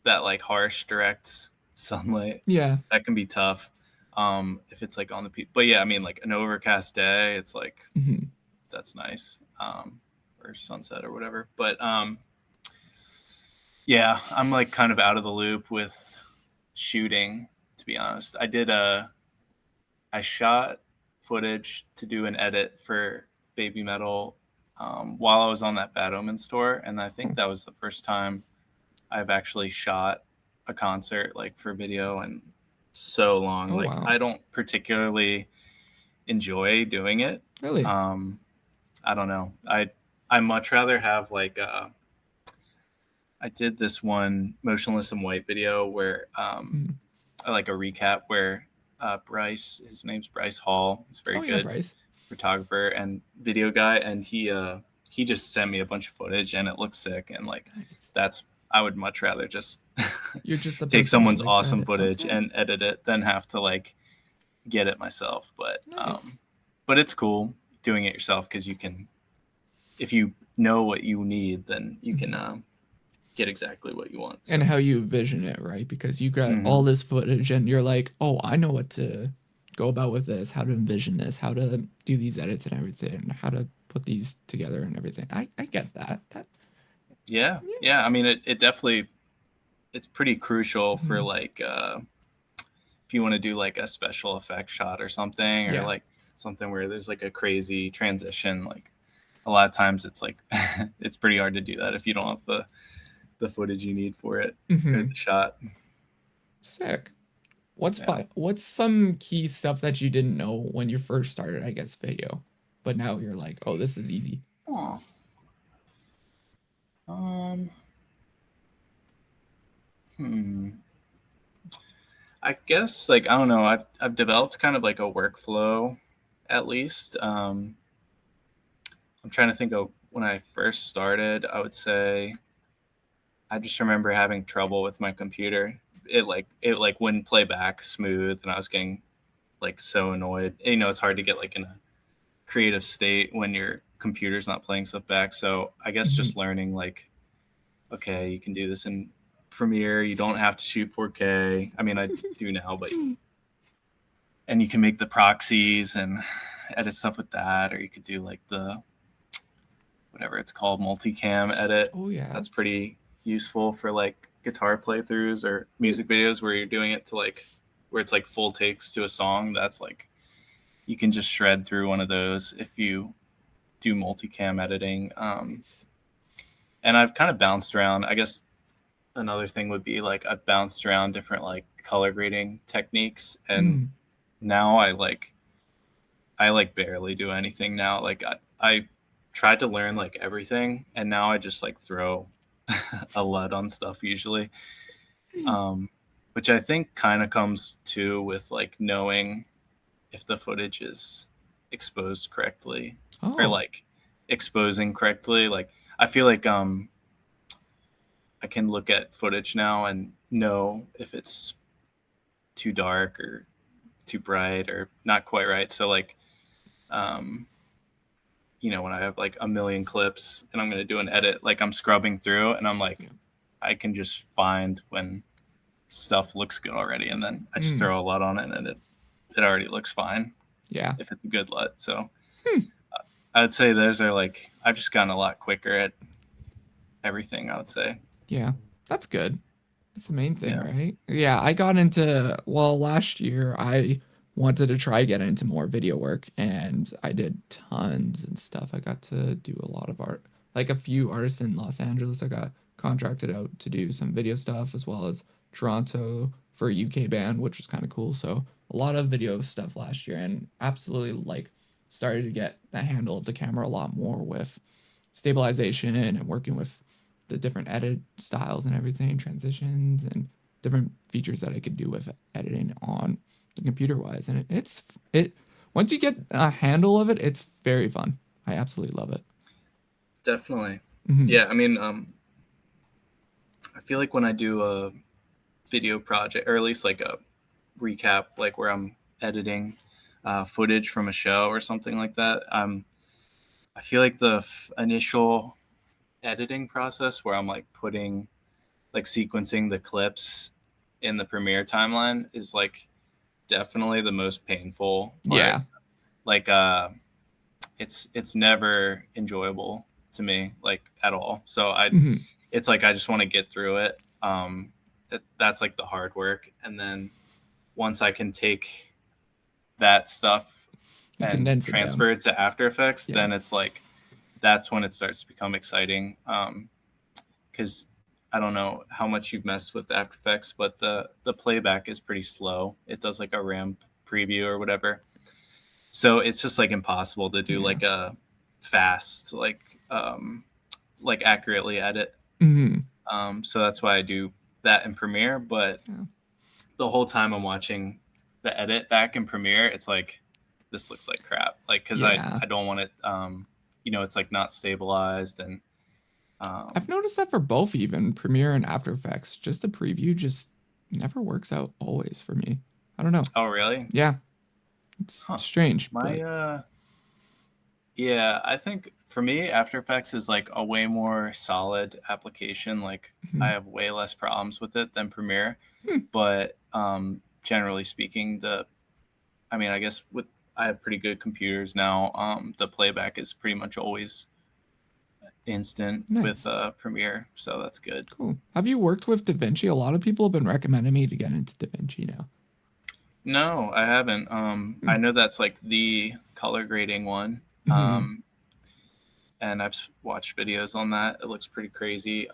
[SPEAKER 2] like harsh direct sunlight,
[SPEAKER 1] Yeah.
[SPEAKER 2] that can be tough. If it's like on the but yeah, I mean like an overcast day, it's like
[SPEAKER 1] Hmm.
[SPEAKER 2] that's nice. Or sunset or whatever. But yeah, I'm like kind of out of the loop with shooting. To be honest, I shot footage to do an edit for Baby Metal while I was on that Bad Omen tour, and I think
[SPEAKER 1] Oh,
[SPEAKER 2] that was the first time I've actually shot a concert like for video in so long.
[SPEAKER 1] oh
[SPEAKER 2] Like
[SPEAKER 1] wow.
[SPEAKER 2] I don't particularly enjoy doing it.
[SPEAKER 1] Really?
[SPEAKER 2] Um, I don't know. I much rather have like I did this one motionless and white video where
[SPEAKER 1] Mm.
[SPEAKER 2] I like a recap where Bryce, his name's Bryce Hall. He's a very
[SPEAKER 1] Oh yeah,
[SPEAKER 2] good
[SPEAKER 1] Bryce.
[SPEAKER 2] photographer and video guy, and he just sent me a bunch of footage, and it looks sick. And like,
[SPEAKER 1] Nice.
[SPEAKER 2] that's I would much rather just
[SPEAKER 1] You're just the
[SPEAKER 2] take
[SPEAKER 1] person that
[SPEAKER 2] someone's
[SPEAKER 1] likes to
[SPEAKER 2] awesome
[SPEAKER 1] edit.
[SPEAKER 2] footage
[SPEAKER 1] Okay.
[SPEAKER 2] and edit it than have to like get it myself.
[SPEAKER 1] Nice.
[SPEAKER 2] But it's cool doing it yourself because you can, if you know what you need, then you can get exactly what you want. So.
[SPEAKER 1] And how you vision it, right? Because you got all
[SPEAKER 2] Mhm.
[SPEAKER 1] this footage and you're like, oh, I know what to go about with this, how to envision this, how to do these edits and everything, how to put these together and everything. I get that. That
[SPEAKER 2] Yeah,
[SPEAKER 1] yeah.
[SPEAKER 2] yeah. I mean, it definitely, it's pretty crucial for
[SPEAKER 1] Mhm.
[SPEAKER 2] like if you want to do like a special effect shot or something, or
[SPEAKER 1] Yeah.
[SPEAKER 2] like something where there's like a crazy transition. Like a lot of times, it's like it's pretty hard to do that if you don't have the footage you need for it or
[SPEAKER 1] Mm-hmm.
[SPEAKER 2] the shot.
[SPEAKER 1] Sick. What's
[SPEAKER 2] Yeah.
[SPEAKER 1] fine? What's some key stuff that you didn't know when you first started, I guess, video, but now you're like, oh, this is easy.
[SPEAKER 2] Oh. Um. Hmm. I guess like I don't know. I've developed kind of like a workflow, at least. I'm trying to think of when I first started. I would say I just remember having trouble with my computer. It wouldn't play back smooth, and I was getting like so annoyed. You know, it's hard to get like in a creative state when your computer's not playing stuff back. So I guess
[SPEAKER 1] Mm-hmm.
[SPEAKER 2] just learning like, okay, you can do this in Premiere. You don't have to shoot 4K. I mean, I do now, but and you can make the proxies and edit stuff with that, or you could do like the whatever it's called, multicam edit.
[SPEAKER 1] Oh yeah.
[SPEAKER 2] That's pretty useful for like guitar playthroughs or
[SPEAKER 1] Yeah.
[SPEAKER 2] music videos where you're doing it to like where it's like full takes to a song. That's like you can just shred through one of those if you do multicam editing.
[SPEAKER 1] Nice.
[SPEAKER 2] And I've kind of bounced around. I guess another thing would be like I've bounced around different like color grading techniques, and
[SPEAKER 1] Mm.
[SPEAKER 2] now I like barely do anything now. Like I tried to learn like everything, and now I just like throw a LUT on stuff usually, um, which I think kind of comes to with like knowing if the footage is exposed correctly or
[SPEAKER 1] Oh.
[SPEAKER 2] like exposing correctly. Like I feel like I can look at footage now and know if it's too dark or too bright or not quite right. So like um, when I have like a million clips and I'm going to do an edit, like I'm scrubbing through and I'm
[SPEAKER 1] Yeah.
[SPEAKER 2] like, I can just find when stuff looks good already. And then I just
[SPEAKER 1] Mm.
[SPEAKER 2] throw a LUT on it and it already looks fine
[SPEAKER 1] Yeah.
[SPEAKER 2] if it's a good LUT. So
[SPEAKER 1] Hmm.
[SPEAKER 2] I would say those are like, I've just gotten a lot quicker at everything, I would say.
[SPEAKER 1] Yeah. That's good. That's the main thing,
[SPEAKER 2] Yeah.
[SPEAKER 1] right? Yeah, I got into, well, last year I wanted to try get into more video work and I did tons and stuff. I got to do a lot of art, like a few artists in Los Angeles. I got contracted out to do some video stuff as well as Toronto for a UK band, which was kind of cool. So a lot of video stuff last year and absolutely like started to get the handle of the camera a lot more with stabilization and working with the different edit styles and everything, transitions and different features that I could do with editing on the computer wise. And it once you get a handle of it, it's very fun. I absolutely love it.
[SPEAKER 2] Definitely.
[SPEAKER 1] Mm-hmm.
[SPEAKER 2] Yeah. I mean, I feel like when I do a video project, or at least like a recap, like where I'm editing footage from a show or something like that, I feel like the initial editing process where I'm like putting like sequencing the clips in the Premiere timeline is like definitely the most painful part.
[SPEAKER 1] Yeah.
[SPEAKER 2] Like it's never enjoyable to me like at all. So
[SPEAKER 1] Mm-hmm.
[SPEAKER 2] it's like I just want to get through it. That's like the hard work, and then once I can take that stuff
[SPEAKER 1] And
[SPEAKER 2] and
[SPEAKER 1] condense it down.
[SPEAKER 2] transfer it to After Effects,
[SPEAKER 1] Yeah.
[SPEAKER 2] then it's like that's when it starts to become exciting. Because I don't know how much you've messed with After Effects, but the playback is pretty slow. It does like a ramp preview or whatever, so it's just like impossible to do
[SPEAKER 1] Yeah.
[SPEAKER 2] like a fast like accurately edit.
[SPEAKER 1] Mm-hmm.
[SPEAKER 2] So that's why I do that in Premiere. But
[SPEAKER 1] Yeah.
[SPEAKER 2] the whole time I'm watching the edit back in Premiere, it's like, this looks like crap. Like, because
[SPEAKER 1] Yeah.
[SPEAKER 2] I don't want it, it's like not stabilized. And
[SPEAKER 1] I've noticed that for both, even Premiere and After Effects. Just the preview just never works out always for me. I don't know.
[SPEAKER 2] oh, really?
[SPEAKER 1] Yeah, it's
[SPEAKER 2] Huh.
[SPEAKER 1] strange, but
[SPEAKER 2] My, yeah, I think for me, After Effects is like a way more solid application. Like, I
[SPEAKER 1] mhm.
[SPEAKER 2] have way less problems with it than Premiere.
[SPEAKER 1] Hmm.
[SPEAKER 2] But generally speaking, I guess I have pretty good computers now. The playback is pretty much always instant with
[SPEAKER 1] Nice.
[SPEAKER 2] Premiere, so that's good.
[SPEAKER 1] Cool. Have you worked with DaVinci? A lot of people have been recommending me to get into DaVinci now.
[SPEAKER 2] No, I haven't.
[SPEAKER 1] Hmm.
[SPEAKER 2] I know that's like the color grading one.
[SPEAKER 1] Hmm.
[SPEAKER 2] And I've watched videos on that. It looks pretty crazy.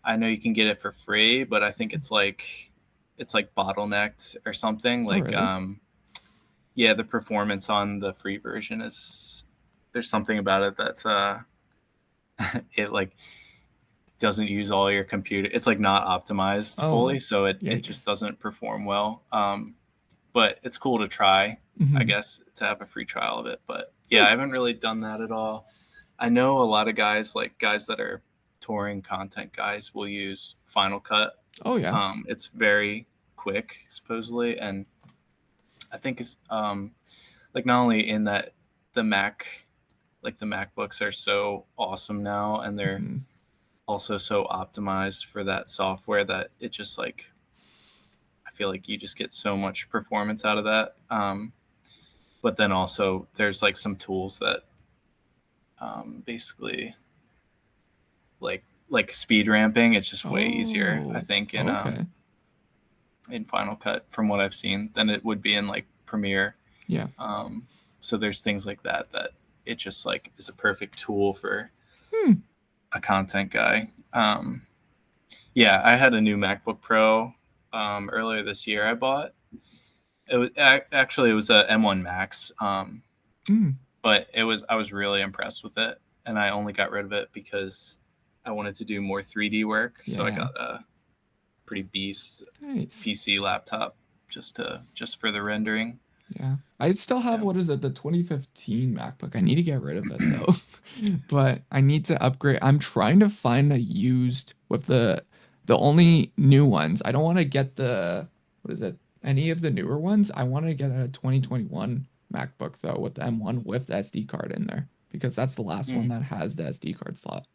[SPEAKER 2] I know you can get it for free, but I think it's like bottlenecked or something.
[SPEAKER 1] Oh,
[SPEAKER 2] Like,
[SPEAKER 1] really?
[SPEAKER 2] yeah, the performance on the free version is, there's something about it that's it like doesn't use all your computer. It's like not optimized fully,
[SPEAKER 1] Oh,
[SPEAKER 2] so it just
[SPEAKER 1] yikes.
[SPEAKER 2] doesn't perform well. But it's cool to try, I
[SPEAKER 1] Hmm.
[SPEAKER 2] guess, to have a free trial of it. But yeah,
[SPEAKER 1] Hmm.
[SPEAKER 2] I haven't really done that at all. I know a lot of guys, like guys that are touring content guys, will use Final Cut.
[SPEAKER 1] Oh, yeah.
[SPEAKER 2] It's very quick, supposedly, and I think it's like not only in that the Mac, like the MacBooks are so awesome now, and they're
[SPEAKER 1] Hmm.
[SPEAKER 2] also so optimized for that software that it just like, I feel like you just get so much performance out of that. But then also there's like some tools that basically like speed ramping. It's just way easier, I
[SPEAKER 1] Oh,
[SPEAKER 2] think,
[SPEAKER 1] okay.
[SPEAKER 2] in Final Cut from what I've seen than it would be in like Premiere.
[SPEAKER 1] Yeah.
[SPEAKER 2] Um, so there's things like that that it just like is a perfect tool for
[SPEAKER 1] Hmm.
[SPEAKER 2] a content guy. Yeah, I had a new MacBook Pro earlier this year. I bought it was actually it was a M1 Max,
[SPEAKER 1] Hmm.
[SPEAKER 2] but I was really impressed with it, and I only got rid of it because I wanted to do more 3D work. So I
[SPEAKER 1] Yeah.
[SPEAKER 2] got a pretty beast
[SPEAKER 1] Nice.
[SPEAKER 2] PC laptop just for the rendering.
[SPEAKER 1] Yeah. I still have,
[SPEAKER 2] Yeah.
[SPEAKER 1] what is it, the 2015 MacBook. I need to get rid of it though. But I need to upgrade. I'm trying to find a used with the only new ones. I don't want to get the, what is it? Any of the newer ones. I want to get a 2021 MacBook though with the M1 with the SD card in there because that's the last one
[SPEAKER 2] Hmm.
[SPEAKER 1] that has the SD card slot.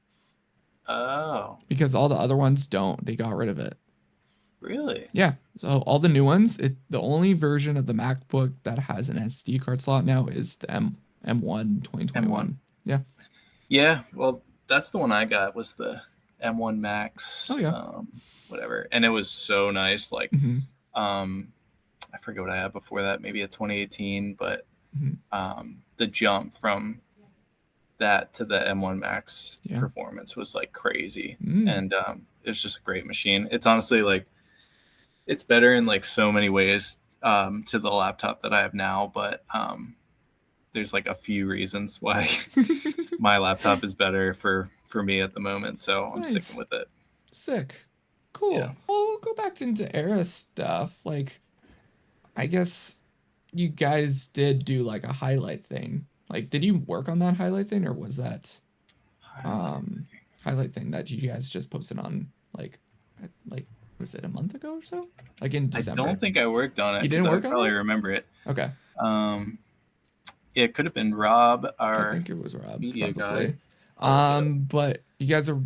[SPEAKER 2] Oh,
[SPEAKER 1] Because all the other ones don't. They got rid of it.
[SPEAKER 2] really?
[SPEAKER 1] Yeah. So all the new ones, the only version of the MacBook that has an SD card slot now is the M1
[SPEAKER 2] M1.
[SPEAKER 1] 2021. Yeah.
[SPEAKER 2] Yeah, well, that's the one I got was the M1
[SPEAKER 1] Oh
[SPEAKER 2] Max,
[SPEAKER 1] yeah.
[SPEAKER 2] whatever, and it was so nice. Like,
[SPEAKER 1] Hmm.
[SPEAKER 2] um, I forget what I had before that, maybe a 2018, but
[SPEAKER 1] Hmm.
[SPEAKER 2] the jump from that to the M1 Max
[SPEAKER 1] Yeah.
[SPEAKER 2] performance was like crazy,
[SPEAKER 1] Mm.
[SPEAKER 2] and it was just a great machine. It's honestly like it's better in like so many ways to the laptop that I have now, but there's like a few reasons why my laptop is better for me at the moment, so I'm sticking
[SPEAKER 1] Nice.
[SPEAKER 2] with it.
[SPEAKER 1] Sick.
[SPEAKER 2] Yeah.
[SPEAKER 1] Cool. Well, we'll go back into Era stuff. Like, I guess you guys did do like a highlight thing. Like, did you work on that highlight thing or was that
[SPEAKER 2] Highlight
[SPEAKER 1] um
[SPEAKER 2] thing.
[SPEAKER 1] highlight thing that you guys just posted on like was it a month ago or so? Like in
[SPEAKER 2] I don't
[SPEAKER 1] December.
[SPEAKER 2] think I worked on it
[SPEAKER 1] You
[SPEAKER 2] because
[SPEAKER 1] didn't
[SPEAKER 2] I
[SPEAKER 1] work
[SPEAKER 2] would
[SPEAKER 1] on
[SPEAKER 2] probably
[SPEAKER 1] that?
[SPEAKER 2] remember it.
[SPEAKER 1] Okay.
[SPEAKER 2] Um, it could have been Rob,
[SPEAKER 1] I
[SPEAKER 2] our
[SPEAKER 1] think it was Rob,
[SPEAKER 2] media guy.
[SPEAKER 1] probably.
[SPEAKER 2] I'll look it up.
[SPEAKER 1] But you guys are,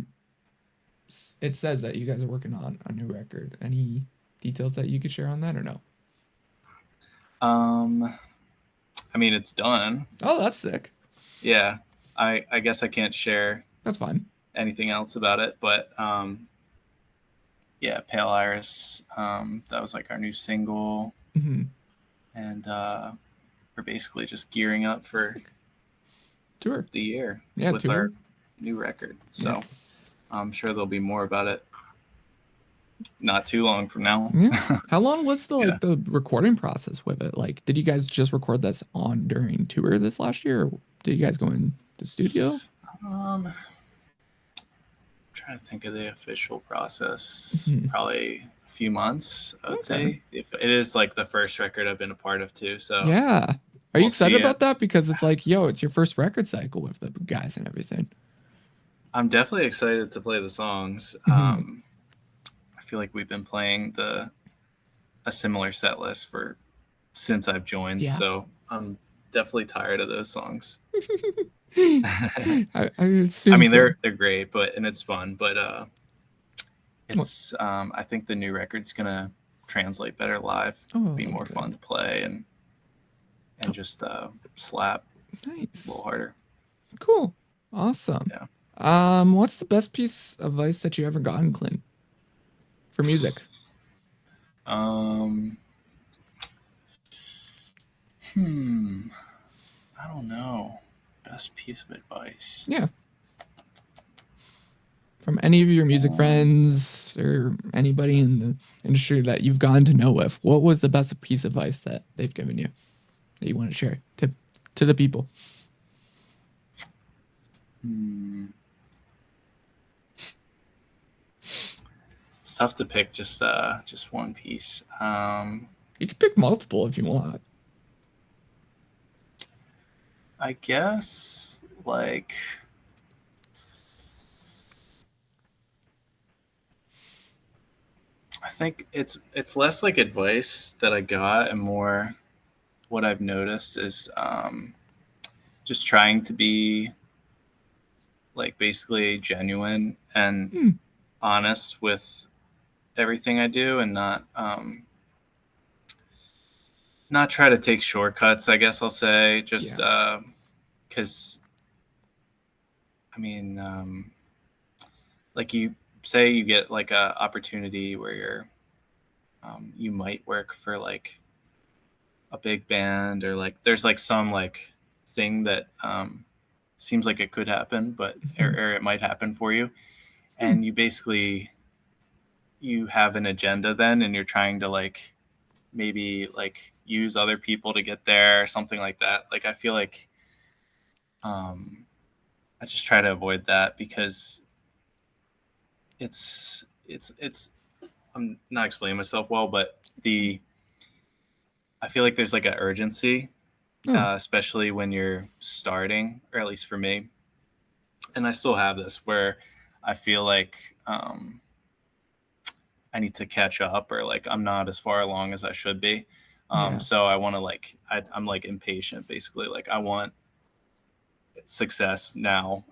[SPEAKER 1] it says that you guys are working on a new record. Any details that you could share on that or no?
[SPEAKER 2] Um, I mean, it's done.
[SPEAKER 1] Oh, that's sick.
[SPEAKER 2] Yeah. I guess I can't share
[SPEAKER 1] That's fine.
[SPEAKER 2] anything else about it, but yeah, Pale Iris. That was like our new single,
[SPEAKER 1] Hmm.
[SPEAKER 2] and we're basically just gearing up for
[SPEAKER 1] Sick. Tour.
[SPEAKER 2] the year
[SPEAKER 1] Yeah,
[SPEAKER 2] with our
[SPEAKER 1] tour.
[SPEAKER 2] new record.
[SPEAKER 1] Yeah.
[SPEAKER 2] So I'm sure there'll be more about it not too long from now.
[SPEAKER 1] Yeah. How long was the
[SPEAKER 2] Yeah.
[SPEAKER 1] like the recording process with it? Like, did you guys just record this on during tour this last year, or did you guys go in the studio?
[SPEAKER 2] Um, trying to think of the official process.
[SPEAKER 1] Mhm.
[SPEAKER 2] Probably a few months, I would
[SPEAKER 1] Okay.
[SPEAKER 2] say. If it is like the first record I've been a part of too, so
[SPEAKER 1] Yeah. Are you
[SPEAKER 2] we'll
[SPEAKER 1] excited
[SPEAKER 2] see it.
[SPEAKER 1] about that? Because it's like, yo, it's your first record cycle with the guys and everything.
[SPEAKER 2] I'm definitely excited to play the songs.
[SPEAKER 1] Mhm.
[SPEAKER 2] I feel like we've been playing a similar set list for since I've joined,
[SPEAKER 1] Yeah.
[SPEAKER 2] so I'm definitely tired of those songs.
[SPEAKER 1] I
[SPEAKER 2] I
[SPEAKER 1] assume
[SPEAKER 2] mean,
[SPEAKER 1] so.
[SPEAKER 2] they're great, and it's fun, but
[SPEAKER 1] What?
[SPEAKER 2] it's I think the new record's gonna translate better live, be
[SPEAKER 1] Oh,
[SPEAKER 2] more
[SPEAKER 1] good.
[SPEAKER 2] fun to play, and
[SPEAKER 1] Oh,
[SPEAKER 2] just slap a
[SPEAKER 1] nice.
[SPEAKER 2] little harder.
[SPEAKER 1] Cool. Awesome.
[SPEAKER 2] Yeah.
[SPEAKER 1] What's the best piece of advice that you ever gotten, Clint, for music?
[SPEAKER 2] Um. Hmm. I don't know. Best piece of advice.
[SPEAKER 1] Yeah. From any of your music
[SPEAKER 2] Um.
[SPEAKER 1] friends or anybody in the industry that you've gotten to know with, what was the best piece of advice that they've given you that you want to share to the people?
[SPEAKER 2] Hmm. It's tough to pick just one piece.
[SPEAKER 1] You can pick multiple if you want.
[SPEAKER 2] I guess like I think it's less like advice that I got and more what I've noticed is just trying to be like basically genuine and
[SPEAKER 1] Hmm.
[SPEAKER 2] honest with everything I do and not try to take shortcuts, I guess I'll say, just
[SPEAKER 1] Yeah.
[SPEAKER 2] because I mean like you say you get like a opportunity where you might work for like a big band or like there's like some like thing that seems like it could happen but
[SPEAKER 1] Hmm.
[SPEAKER 2] or it might happen for you
[SPEAKER 1] Hmm.
[SPEAKER 2] and you have an agenda then and you're trying to like maybe like use other people to get there or something like that. Like I feel like um I just try to avoid that because it's I'm not explaining myself well, but the I feel like there's like an urgency,
[SPEAKER 1] Oh,
[SPEAKER 2] especially when you're starting, or at least for me. And I still have this where I feel like I need to catch up, or like I'm not as far along as I should be.
[SPEAKER 1] yeah.
[SPEAKER 2] So I want to like I'm like impatient, basically. Like I want success now,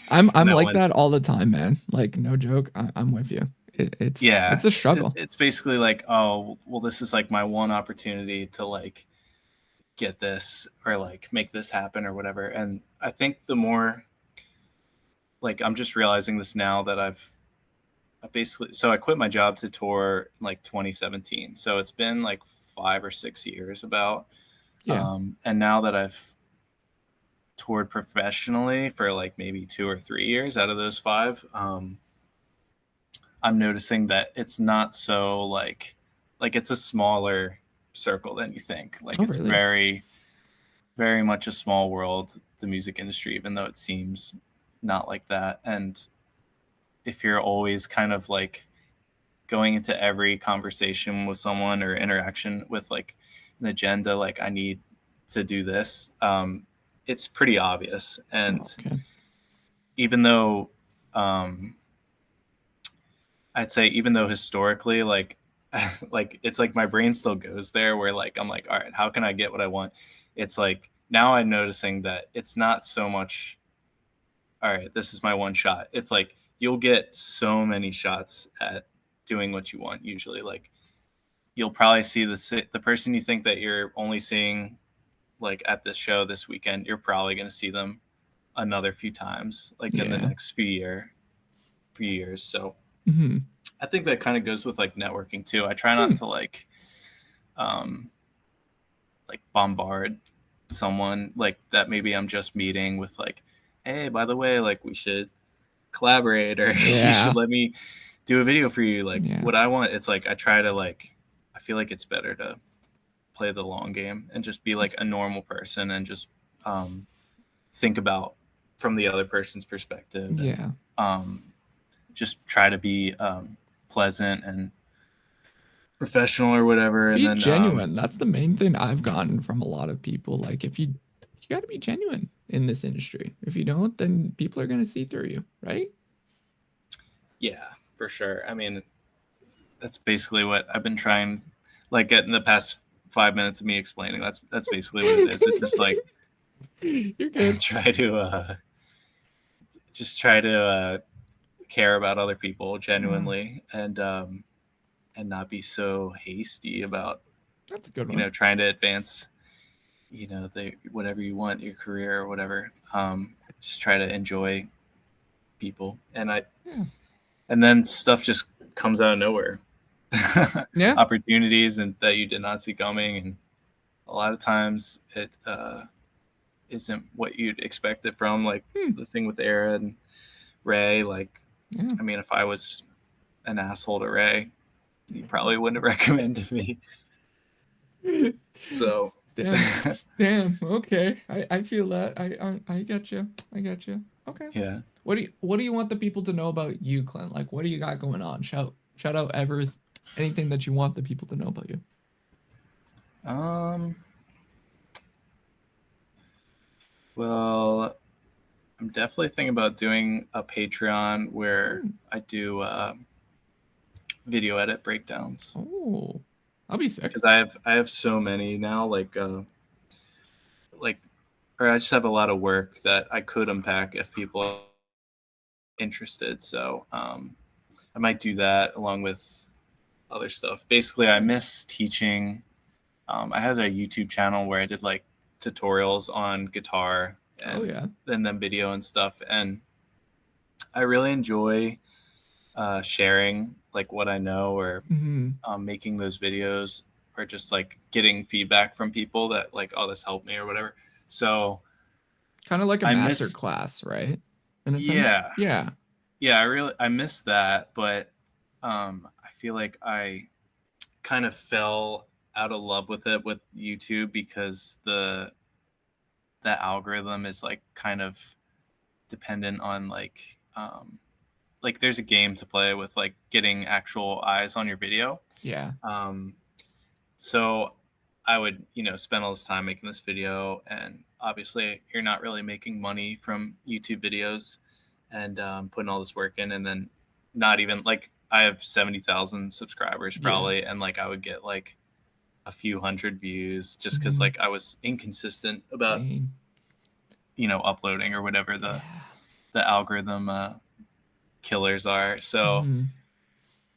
[SPEAKER 1] I'm
[SPEAKER 2] and I
[SPEAKER 1] like
[SPEAKER 2] want
[SPEAKER 1] that all the time, man. Like no joke. I'm with you. It's
[SPEAKER 2] yeah.
[SPEAKER 1] a struggle.
[SPEAKER 2] It's basically like oh well, this is like my one opportunity to like get this or like make this happen or whatever. And I think the more like I'm just realizing this now that I basically so I quit my job to tour in like 2017. So it's been like 5 or 6 years about.
[SPEAKER 1] Yeah.
[SPEAKER 2] And now that I've toured professionally for like maybe 2 or 3 years out of those five, I'm noticing that it's not so like it's a smaller circle than you think. Like
[SPEAKER 1] Oh,
[SPEAKER 2] it's
[SPEAKER 1] really?
[SPEAKER 2] very much a small world, the music industry, even though it seems not like that. And if you're always kind of like going into every conversation with someone or interaction with like an agenda, like I need to do this, it's pretty obvious. And
[SPEAKER 1] Oh, okay.
[SPEAKER 2] even though um, I'd say, even though historically, like, like it's like my brain still goes there where like I'm like, all right, how can I get what I want? It's like now I'm noticing that it's not so much all right, this is my one shot. It's like you'll get so many shots at doing what you want usually. Like you'll probably see the person you think that you're only seeing like at this show this weekend, you're probably going to see them another few times like in the
[SPEAKER 1] Yeah.
[SPEAKER 2] next few years. So
[SPEAKER 1] Hmm.
[SPEAKER 2] I think that kind of goes with like networking too. I try not
[SPEAKER 1] Hmm.
[SPEAKER 2] to um like bombard someone like that maybe I'm just meeting with like hey, by the way, like we should collaborate or you
[SPEAKER 1] Yeah.
[SPEAKER 2] should let me do a video for you. Like
[SPEAKER 1] Yeah.
[SPEAKER 2] what I want, it's like I try to like I feel like it's better to play the long game and just be like a normal person and just um, think about from the other person's perspective and
[SPEAKER 1] Yeah.
[SPEAKER 2] um, just try to be pleasant and professional or whatever. And
[SPEAKER 1] Be
[SPEAKER 2] then
[SPEAKER 1] genuine. That's the main thing I've gotten from a lot of people. Like if you got to be genuine in this industry. If you don't, then people are going to see through you, right?
[SPEAKER 2] yeah, for sure. I mean, that's basically what I've been trying, like in the past 5 minutes of me explaining. That's basically what it is. It's just like
[SPEAKER 1] You're good.
[SPEAKER 2] try to try to care about other people genuinely, and not be so hasty about
[SPEAKER 1] That's a good one.
[SPEAKER 2] trying to advance whatever you want, your career or whatever. Just try to enjoy people,
[SPEAKER 1] Yeah.
[SPEAKER 2] and then stuff just comes out of nowhere.
[SPEAKER 1] Yeah.
[SPEAKER 2] Opportunities and that you did not see coming, and a lot of times it isn't what you'd expect it from. Like the thing with Erra and Ray. Like,
[SPEAKER 1] Yeah.
[SPEAKER 2] I mean, if I was an asshole to Ray, he probably wouldn't have recommended me. So
[SPEAKER 1] Damn. Okay. I feel that. I get you. I get you. Okay.
[SPEAKER 2] yeah.
[SPEAKER 1] What do you want the people to know about you, Clint? Like, what do you got going on? Shout out anything that you want the people to know about you.
[SPEAKER 2] Well, I'm definitely thinking about doing a Patreon where I do video edit breakdowns.
[SPEAKER 1] Oh, I'll be sick.
[SPEAKER 2] Because I have so many now, like or I just have a lot of work that I could unpack if people are interested. So I might do that along with other stuff. Basically, I miss teaching. I had a YouTube channel where I did like tutorials on guitar
[SPEAKER 1] Oh yeah.
[SPEAKER 2] and then video and stuff, and I really enjoy sharing like what I know, or making those videos, or just like getting feedback from people that like, oh, this helped me or whatever. So
[SPEAKER 1] Kind of like a
[SPEAKER 2] I
[SPEAKER 1] master
[SPEAKER 2] miss,
[SPEAKER 1] class, right? In a sense.
[SPEAKER 2] yeah,
[SPEAKER 1] Yeah.
[SPEAKER 2] I miss that, but I feel like I kind of fell out of love with it with YouTube, because the algorithm is like kind of dependent on like there's a game to play with, like getting actual eyes on your video.
[SPEAKER 1] Yeah.
[SPEAKER 2] So I would, spend all this time making this video, and obviously you're not really making money from YouTube videos, and putting all this work in, and then not even like I have 70,000 subscribers
[SPEAKER 1] Yeah.
[SPEAKER 2] probably, and like I would get like a few hundred views just because like I was inconsistent about
[SPEAKER 1] Dang.
[SPEAKER 2] uploading or whatever
[SPEAKER 1] Yeah.
[SPEAKER 2] the algorithm killers are. So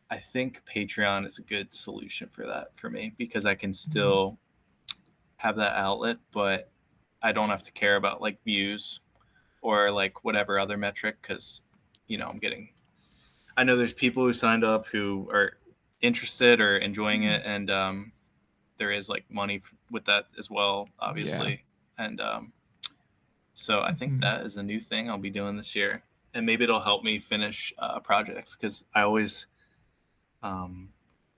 [SPEAKER 2] I think Patreon is a good solution for that for me, because I can still have that outlet, but I don't have to care about like views or like whatever other metric, because I know there's people who signed up who are interested or enjoying it, and there is like money with that as well, obviously. And so I think that is a new thing I'll be doing this year, and maybe it'll help me finish projects, because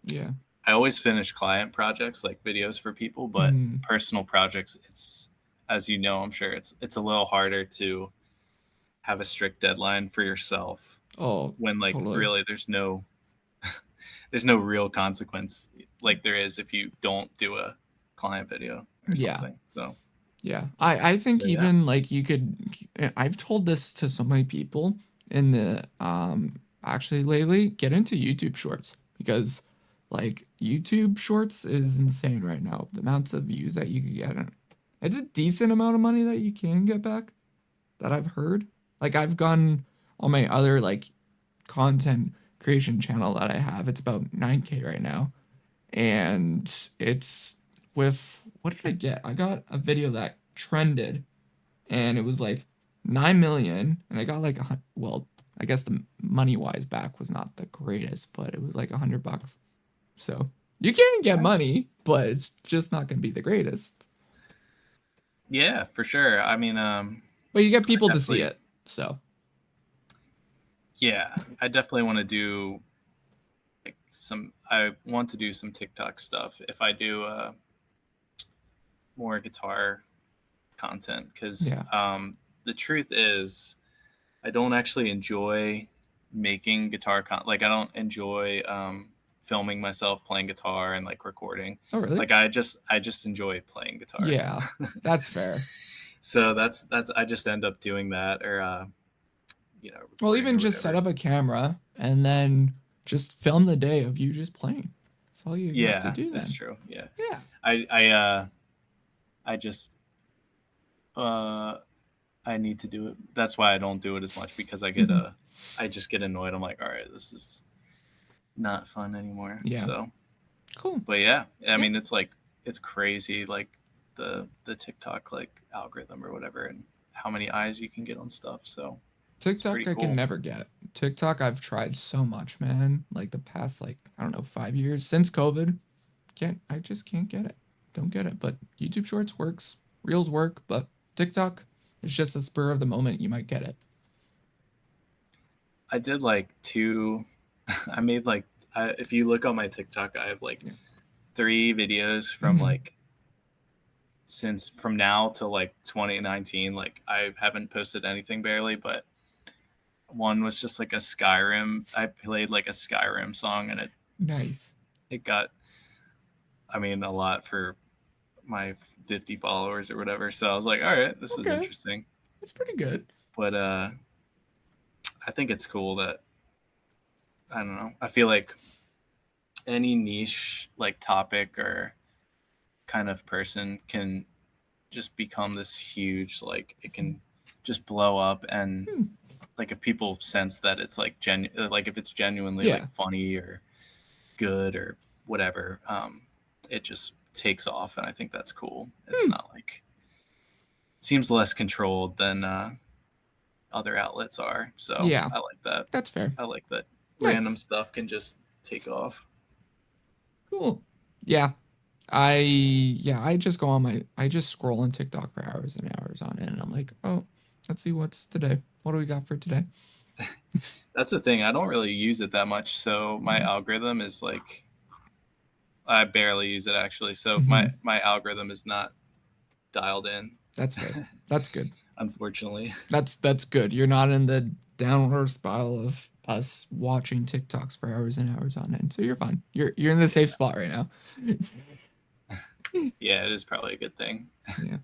[SPEAKER 1] Yeah.
[SPEAKER 2] I always finish client projects like videos for people, but personal projects, it's, as you know, I'm sure it's a little harder to have a strict deadline for yourself,
[SPEAKER 1] Oh,
[SPEAKER 2] when like
[SPEAKER 1] totally.
[SPEAKER 2] really there's no real consequence like there is if you don't do a client video or
[SPEAKER 1] Yeah.
[SPEAKER 2] something. So
[SPEAKER 1] Yeah. I think
[SPEAKER 2] yeah.
[SPEAKER 1] even like I've told this to so many people in the actually lately, get into YouTube shorts, because like YouTube shorts is insane right now. The amounts of views that you can get. It's a decent amount of money that you can get back, that I've heard. Like I've gone on my other like content creation channel that I have. It's about 9K right now. And it's with, what did I get? I got a video that trended, and it was like 9 million, and I got like well, I guess the money wise back was not the greatest, but it was like $100. So you can get
[SPEAKER 2] Nice.
[SPEAKER 1] money, but it's just not going to be the greatest.
[SPEAKER 2] Yeah, for sure. I mean,
[SPEAKER 1] But you get people to see
[SPEAKER 2] definitely,
[SPEAKER 1] it. So
[SPEAKER 2] yeah, I definitely want to do like I want to do some TikTok stuff if I do more guitar content, because
[SPEAKER 1] yeah.
[SPEAKER 2] the truth is I don't actually enjoy making like I don't enjoy filming myself playing guitar and like recording.
[SPEAKER 1] Oh, really?
[SPEAKER 2] Like I just enjoy playing guitar.
[SPEAKER 1] Yeah, that's fair.
[SPEAKER 2] So that's I just end up doing that, or
[SPEAKER 1] Well,
[SPEAKER 2] recording
[SPEAKER 1] even
[SPEAKER 2] or
[SPEAKER 1] just set
[SPEAKER 2] whatever.
[SPEAKER 1] up a camera and then just film the day of you just playing. That's all you have to
[SPEAKER 2] Yeah,
[SPEAKER 1] do
[SPEAKER 2] that's
[SPEAKER 1] then.
[SPEAKER 2] true. Yeah.
[SPEAKER 1] Yeah.
[SPEAKER 2] I just uh I need to do it. That's why I don't do it as much, because I just get annoyed. I'm like, all right, this is not fun anymore.
[SPEAKER 1] Yeah.
[SPEAKER 2] So,
[SPEAKER 1] Cool.
[SPEAKER 2] but yeah, I
[SPEAKER 1] Yeah.
[SPEAKER 2] mean, it's like it's crazy, like the TikTok like algorithm or whatever, and how many eyes you can get on stuff. So it's
[SPEAKER 1] TikTok
[SPEAKER 2] pretty
[SPEAKER 1] I can
[SPEAKER 2] cool.
[SPEAKER 1] never get. TikTok I've tried so much, man. Like the past like I don't know 5 years since COVID. Can't I just can't get it. Don't get it. But YouTube Shorts works. Reels work, but TikTok is just a spur of the moment. You might get it.
[SPEAKER 2] I did like two. I made like if you look on my TikTok, I have like
[SPEAKER 1] Yeah.
[SPEAKER 2] 3 videos from
[SPEAKER 1] Hmm.
[SPEAKER 2] like since from now to like 2019. Like I haven't posted anything barely, but one was just like a Skyrim. I played like a Skyrim song, and
[SPEAKER 1] Nice.
[SPEAKER 2] it got, I mean, a lot for my 50 followers or whatever. So I was like, all right, this is
[SPEAKER 1] Okay.
[SPEAKER 2] interesting.
[SPEAKER 1] That's pretty good.
[SPEAKER 2] But I think it's cool that, I don't know. I feel like any niche like topic or kind of person can just become this huge, like it can just blow up. And
[SPEAKER 1] Hmm.
[SPEAKER 2] like if people sense that it's like like if it's genuinely
[SPEAKER 1] Yeah.
[SPEAKER 2] like funny or good or whatever, it just takes off. And I think that's cool. It's
[SPEAKER 1] Hmm.
[SPEAKER 2] not like, it seems less controlled than other outlets are. So
[SPEAKER 1] Yeah.
[SPEAKER 2] I like that.
[SPEAKER 1] That's fair.
[SPEAKER 2] I like that random
[SPEAKER 1] Nice.
[SPEAKER 2] stuff can just take off.
[SPEAKER 1] Cool. Yeah. I just go on my I just scroll on TikTok for hours and hours on end and I'm like, oh, let's see what's today. What do we got for today?
[SPEAKER 2] That's the thing. I don't really use it that much. So my
[SPEAKER 1] Yeah.
[SPEAKER 2] algorithm is like, I barely use it actually. So
[SPEAKER 1] Hmm.
[SPEAKER 2] my algorithm is not dialed in,
[SPEAKER 1] That's fair. That's good.
[SPEAKER 2] unfortunately.
[SPEAKER 1] That's good. You're not in the downward spiral of us watching TikToks for hours and hours on end. So you're fine. You're in the safe
[SPEAKER 2] Yeah.
[SPEAKER 1] spot right now.
[SPEAKER 2] Yeah, it is probably a good thing.
[SPEAKER 1] Yeah.